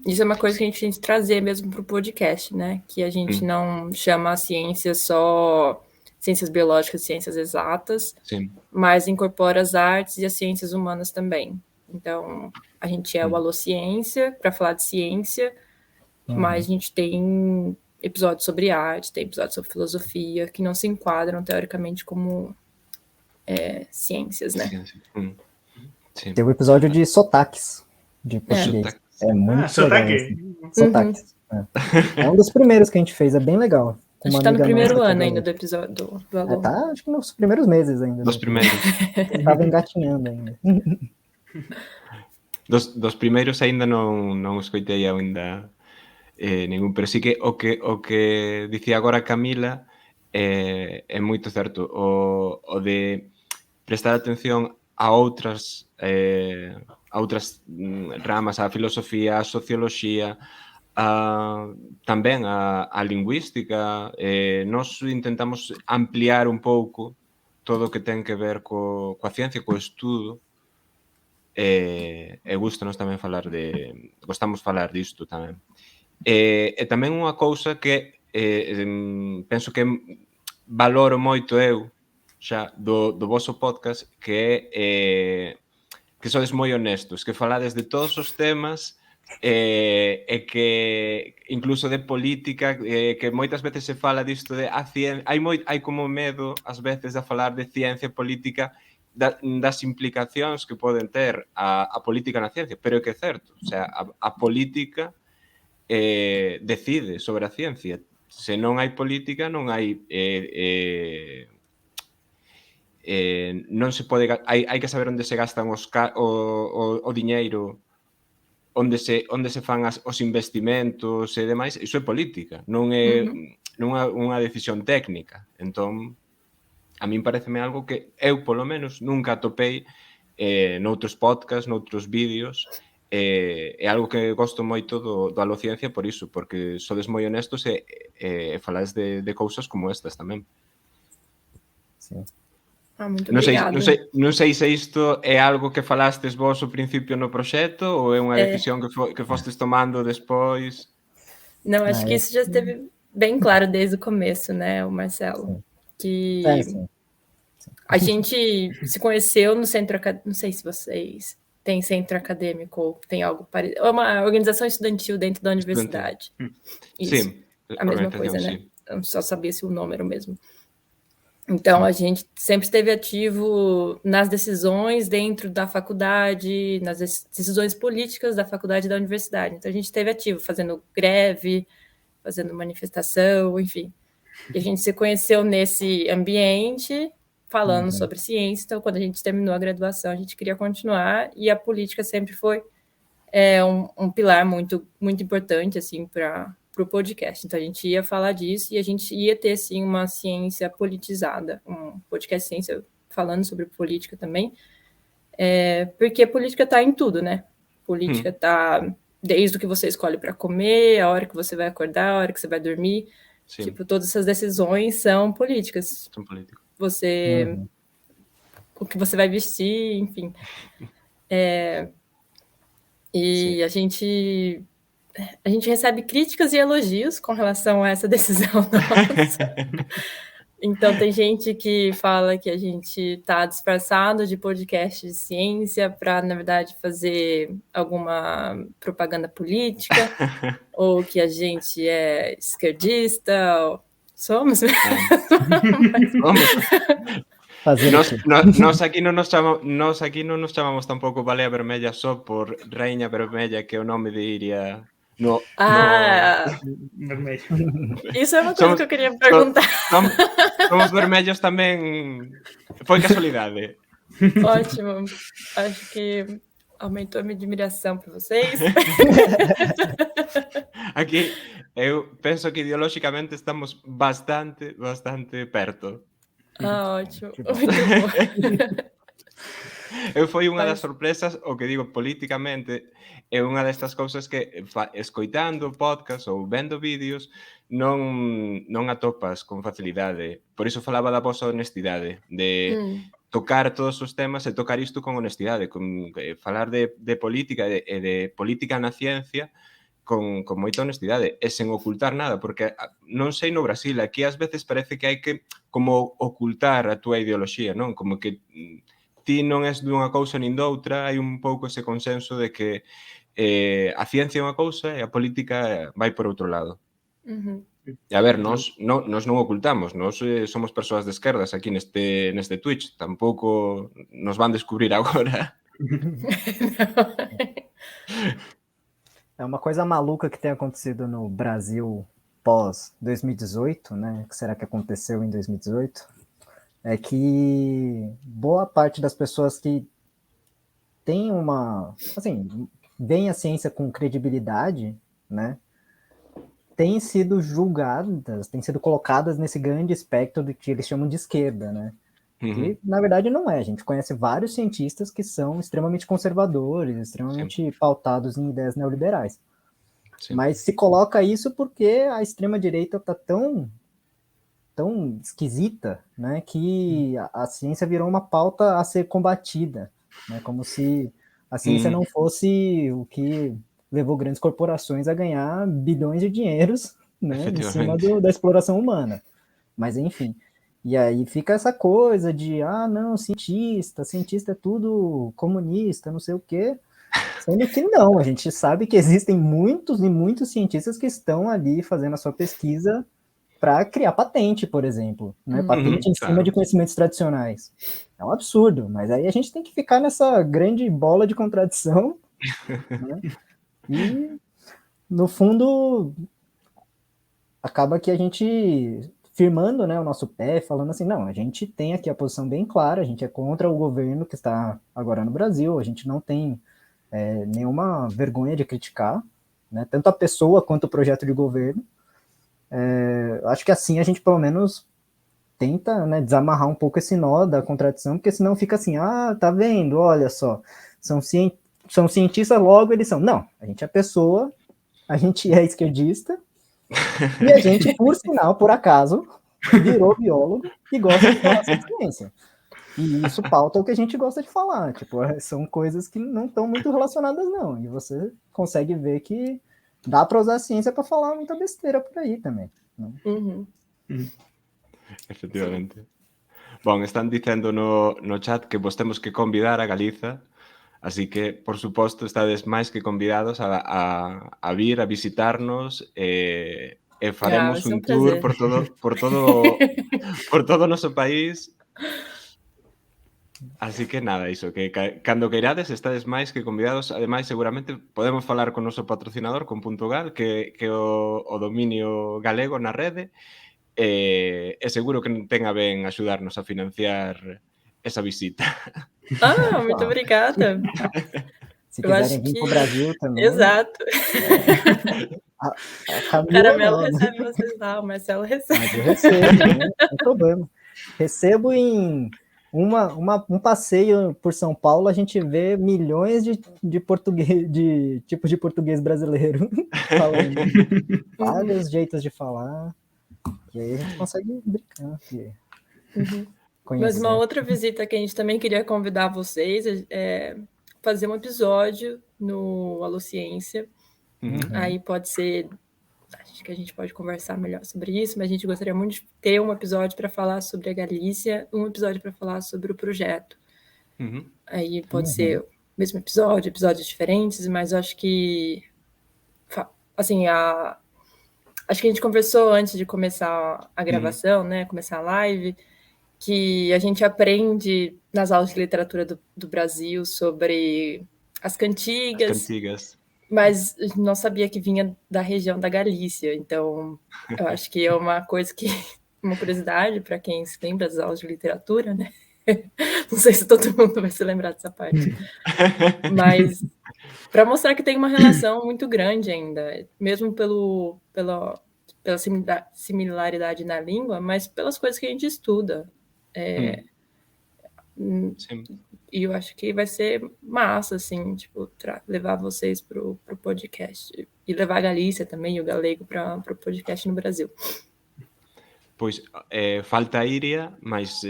Isso é uma coisa que a gente tem que trazer mesmo para o podcast, né? Que a gente não chama a ciência só ciências biológicas, ciências exatas, mas incorpora as artes e as ciências humanas também. Então, a gente é o Holociência para falar de ciência, mas a gente tem episódios sobre arte, tem episódios sobre filosofia, que não se enquadram, teoricamente, como ciências, né? Sim. Tem o episódio de sotaques de português. É muito legal. Sotaque? Assim. Sotaques. É um dos primeiros que a gente fez, é bem legal. com Acho uma que tá no amiga primeiro nossa ano que ainda do episódio do Alô. tá, acho que nos primeiros meses ainda. Dos primeiros. Tava engatinhando ainda. Dos primeiros aínda non escoitei aínda ningún, pero sí que o que dicía agora Camila é moito certo, o de prestar atención a outras ramas, a filosofía, a socioloxía, tamén a lingüística. Nós intentamos ampliar un pouco todo o que ten que ver coa ciencia, co estudo, e gústanos tamén gostamos falar disto tamén. E tamén unha cousa que penso que valoro moito eu xa do voso podcast, que é que sodes moi honestos, que falades de todos os temas, e que incluso de política, que moitas veces se fala disto de hai como medo ás veces de falar de ciencia política, das implicacións que poden ter a política na ciencia, pero é que é certo, o sea, a política decide sobre a ciencia. Se non hai política, non hai non se pode, hai que saber onde se gastan o diñeiro, onde se fan os investimentos e demais. Iso é política, non é unha decisión técnica. Entón, a min pareceme algo que eu, polo menos, nunca atopei noutros podcasts, noutros vídeos. É algo que gosto moito do Aló Ciencia por iso, porque sodes moi honestos e falades de cousas como estas tamén. Sim. Muito Non obrigada. sei se isto é algo que falastes vos ao principio no proxecto ou é unha decisión que fostes tomando despois. Não, acho que isso já esteve bem claro desde o começo, né, o Marcelo? Que a gente se conheceu no centro acadêmico, não sei se vocês têm centro acadêmico ou tem algo parecido, é uma organização estudantil dentro da universidade. Isso, Sim, a mesma coisa, né? Eu só sabia se o nome era o mesmo. Então, a gente sempre esteve ativo nas decisões dentro da faculdade, nas decisões políticas da faculdade e da universidade. Então, a gente esteve ativo, fazendo greve, fazendo manifestação, enfim. E a gente se conheceu nesse ambiente, falando sobre ciência. Então, quando a gente terminou a graduação, a gente queria continuar, e a política sempre foi um pilar muito, muito importante, assim, para o podcast. Então, a gente ia falar disso e a gente ia ter, sim, uma ciência politizada, um podcast ciência falando sobre política também, porque a política está em tudo, né? Política está desde o que você escolhe para comer, a hora que você vai acordar, a hora que você vai dormir. Sim. Tipo, todas essas decisões são políticas. São políticas. Você... O que você vai vestir, enfim. E a gente recebe críticas e elogios com relação a essa decisão nossa. Então, tem gente que fala que a gente está disfarçado de podcast de ciência para, na verdade, fazer alguma propaganda política, ou que a gente é esquerdista. Somos mesmo. Nós aquí non nos chamamos tampouco Balea Vermella só por Raíña Vermella, que é o nome de Iria. Vermello. Isso é uma coisa que eu queria perguntar. Somos vermelhos tamén. Foi casualidade. Ótimo. Acho que aumentou a minha admiração por vocês. Aquí, eu penso que ideolóxicamente estamos bastante perto. Ótimo. Muito bom. Eu foi unha das sorpresas, o que digo, políticamente, é unha destas cousas que escoitando podcast ou vendo vídeos non atopas con facilidade. Por iso falaba da vosa honestidade, de tocar todos os temas e tocar isto con honestidade, con falar de política e de política na ciencia con moita honestidade e sen ocultar nada, porque non sei no Brasil, aquí ás veces parece que hai que como ocultar a túa ideoloxía, non? Como que ti non és dunha cousa nin doutra, hai un pouco ese consenso de que a ciencia é unha cousa e a política vai por outro lado. E a ver, nós non ocultamos, nós somos persoas de esquerdas aquí neste Twitch, tampouco nos van descubrir agora. É uma coisa maluca que tem acontecido no Brasil pós 2018, né? O que será que aconteceu em 2018? É que boa parte das pessoas que tem assim, veem a ciência com credibilidade, né, têm sido julgadas, têm sido colocadas nesse grande espectro do que eles chamam de esquerda, né, que na verdade não é. A gente conhece vários cientistas que são extremamente conservadores, extremamente pautados em ideias neoliberais. Sim. Mas se coloca isso porque a extrema-direita está tão esquisita, né, que a ciência virou uma pauta a ser combatida, né, como se a ciência não fosse o que levou grandes corporações a ganhar bilhões de dinheiros, né, em cima da exploração humana. Mas, enfim, e aí fica essa coisa de, não, cientista é tudo comunista, não sei o quê, sendo que não, a gente sabe que existem muitos e muitos cientistas que estão ali fazendo a sua pesquisa para criar patente, por exemplo, né? Patente em cima de conhecimentos tradicionais. É um absurdo, mas aí a gente tem que ficar nessa grande bola de contradição, né? E, no fundo, acaba que a gente firmando, né, o nosso pé, falando assim, não, a gente tem aqui a posição bem clara, a gente é contra o governo que está agora no Brasil, a gente não tem nenhuma vergonha de criticar, né, tanto a pessoa quanto o projeto de governo. Acho que assim a gente pelo menos tenta, né, desamarrar um pouco esse nó da contradição, porque senão fica assim, tá vendo, olha só, são cientistas, logo eles são. Não, a gente é pessoa, a gente é esquerdista, e a gente, por sinal, por acaso, virou biólogo e gosta de falar sobre ciência. E isso pauta o que a gente gosta de falar, tipo, são coisas que não estão muito relacionadas não, e você consegue ver que dá para usar a ciência para falar muita besteira por aí também. Né? Efectivamente. Bom, están dicendo no chat que vos temos que convidar a Galiza, así que, por suposto, estades máis que convidados a vir, a visitarnos, e faremos un tour por todo o noso país. Así que nada, iso, que cando queirades estades máis que convidados. Ademais, seguramente podemos falar con o noso patrocinador, con .gal, que o dominio galego na rede, e seguro que ten a ben axudarnos a financiar esa visita. Muito obrigada. Se quiserem vir para o Brasil também. Exato. A Camila, Caramelo recebe vocês lá, o Marcelo recebe. Mas eu recebo, não tem problema. Recebo em um passeio por São Paulo, a gente vê milhões de português, de tipos de português brasileiro falando. Vários jeitos de falar. E aí a gente consegue brincar aqui. Mas uma outra visita que a gente também queria convidar vocês é fazer um episódio no Alociência. Aí pode ser, acho que a gente pode conversar melhor sobre isso, mas a gente gostaria muito de ter um episódio para falar sobre a Galícia, um episódio para falar sobre o projeto. Aí pode ser o mesmo episódio, episódios diferentes, mas acho que, assim, acho que a gente conversou antes de começar a gravação, né, começar a live, que a gente aprende nas aulas de literatura do Brasil sobre as cantigas. Mas não sabia que vinha da região da Galícia, então eu acho que é uma coisa que, uma curiosidade para quem se lembra das aulas de literatura, né? Não sei se todo mundo vai se lembrar dessa parte, mas para mostrar que tem uma relação muito grande ainda, mesmo pela similaridade na língua, mas pelas coisas que a gente estuda. E eu acho que vai ser massa, assim, tipo, levar vocês pro podcast. E levar a Galícia também, e o galego, pro podcast no Brasil. Pois, falta Iria, mas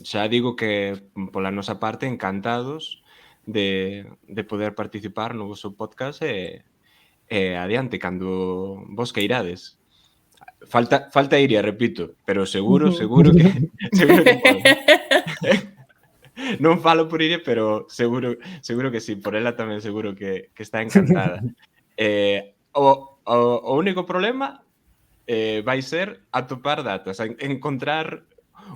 xa digo que, pola nosa parte, encantados de poder participar no vosso podcast e adiante, cando vos queirades. Falta Iria, repito, pero seguro que pode. Non falo por Iria, pero seguro que sí, por ela tamén seguro que está encantada. O único problema vai ser atopar datas, encontrar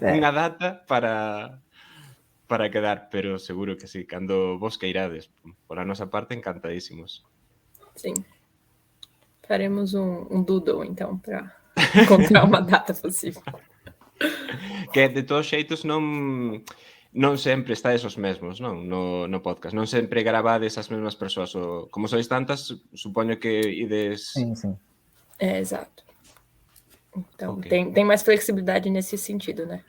unha data para quedar, pero seguro que sí, cando vos queirades, pola nosa parte, encantadísimos. Sim. Faremos um doodle, então, para encontrar uma data possível. Que de todos xeitos non sempre estáis os mesmos, non? No podcast. Non sempre gravades as mesmas persoas. Como sois tantas, supoño que ides... Sim, sim. Exato. Então, Okay. tem mais flexibilidade nesse sentido, né?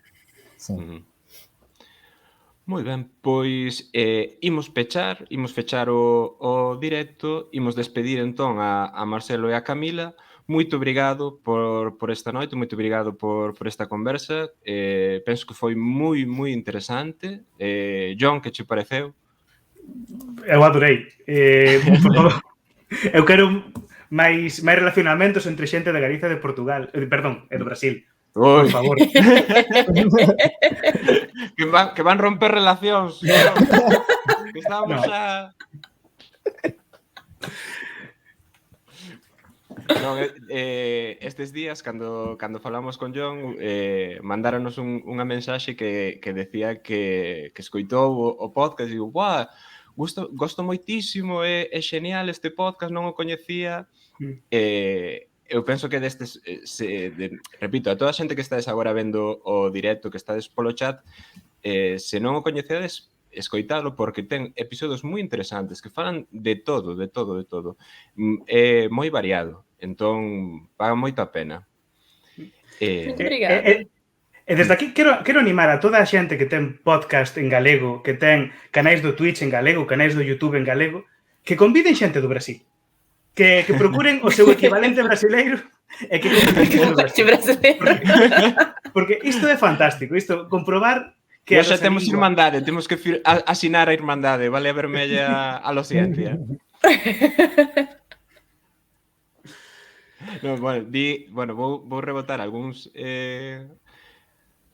Sim. Moi ben, pois imos fechar o directo, imos despedir entón a Marcelo e a Camila. Moito obrigado por esta noite, moito obrigado por esta conversa. Penso que foi moi interesante. John, que che pareceu? Eu adorei. Por favor, eu quero máis relacionamentos entre xente de Galicia e de Portugal. Perdón, e do Brasil. Por favor. que van romper relacións. Que estamos No. xa... Non, estes días, cando falamos con John, mandáronos unha mensaxe que decía que escoitou o podcast e digo, "Buah, gosto moitísimo, é genial este podcast, non o coñecía." Eu penso que destes, repito, a toda a xente que estades agora vendo o directo, que estades polo chat, se non o coñecedes, escoitalo, porque ten episodios moi interesantes que falan de todo. É moi variado, entón paga moito a pena. Muito obrigada. E desde aquí quero animar a toda a xente que ten podcast en galego, que ten canais do Twitch en galego, canais do YouTube en galego, que conviden xente do Brasil. Que procuren o seu equivalente brasileiro e que conviden xente do Brasil. Porque isto é fantástico, isto comprobar que Nós xa temos irmandade, temos que asinar a irmandade, vale a vermella a lo ciencia. No, bueno, vou rebotar algúns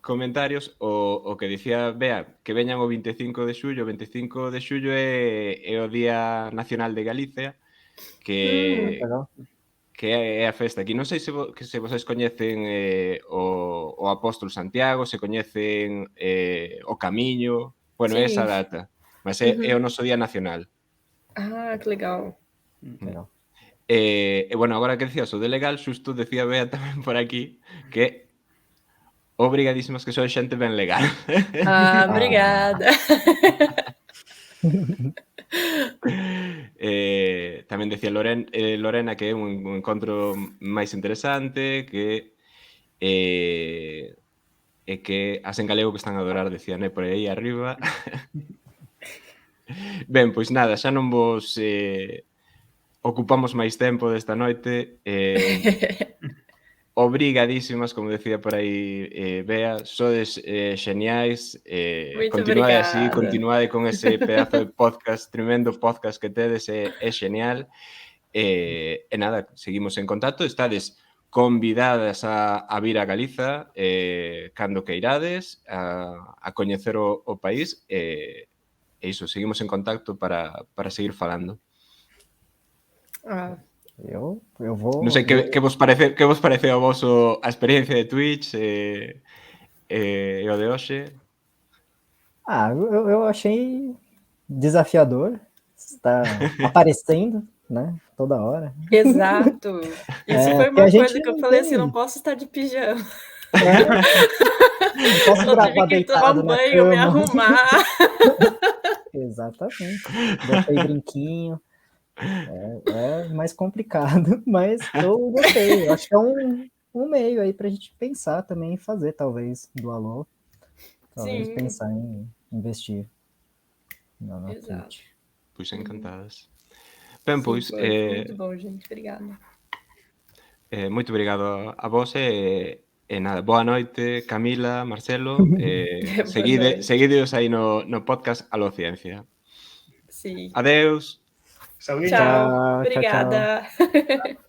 comentarios. O que dicía Bea, que veñan o 25 de xullo. O 25 de xullo é o Día Nacional de Galicia, que é a festa aquí. Non sei se vocês coñecen o Apóstolo Santiago, se coñecen o Camiño. Bueno, é esa data, mas é o noso Día Nacional. Ah, que legal. Legal. E bueno, agora que decías o de legal, xusto decía Bea tamén por aquí que obrigadísimas que sois xente ben legal. Ah, obrigada. Tamén decía Lorena que é un encontro máis interesante, que que as en galego que están a adorar, decían por aí arriba. Ben, pois nada, xa non vos ocupamos máis tempo desta noite. Obrigadísimas, como decía por aí Bea, sodes geniais. Continuade así, continuade con ese pedazo de podcast, tremendo podcast que tedes, é genial. E nada, seguimos en contacto. Estades convidadas a vir a Galiza cando queirades, a coñecer o país. E iso, seguimos en contacto para seguir falando. Eu vou... Non sei que vos pareceu a vos a experiencia de Twitch e o de hoxe. Eu achei desafiador. Está aparecendo, né? Toda hora. Exato. Isso foi uma coisa que eu falei assim, não posso estar de pijama. Não posso gravar deitado na banho, cama. me arrumar. Exatamente. Botei brinquinho. É mais complicado, mas eu gostei. Eu acho que é um meio aí pra gente pensar também em fazer, talvez, do Alô. Talvez pensar em investir na Twitch. Pois encantadas. Ben, pois... Muito bom, gente. Obrigada. Moito obrigado a vos e nada, boa noite, Camila, Marcelo. Seguideos aí no podcast Aló Ciencia. Sí. Adeus. Saúde. Tchau. Obrigada. Tchau.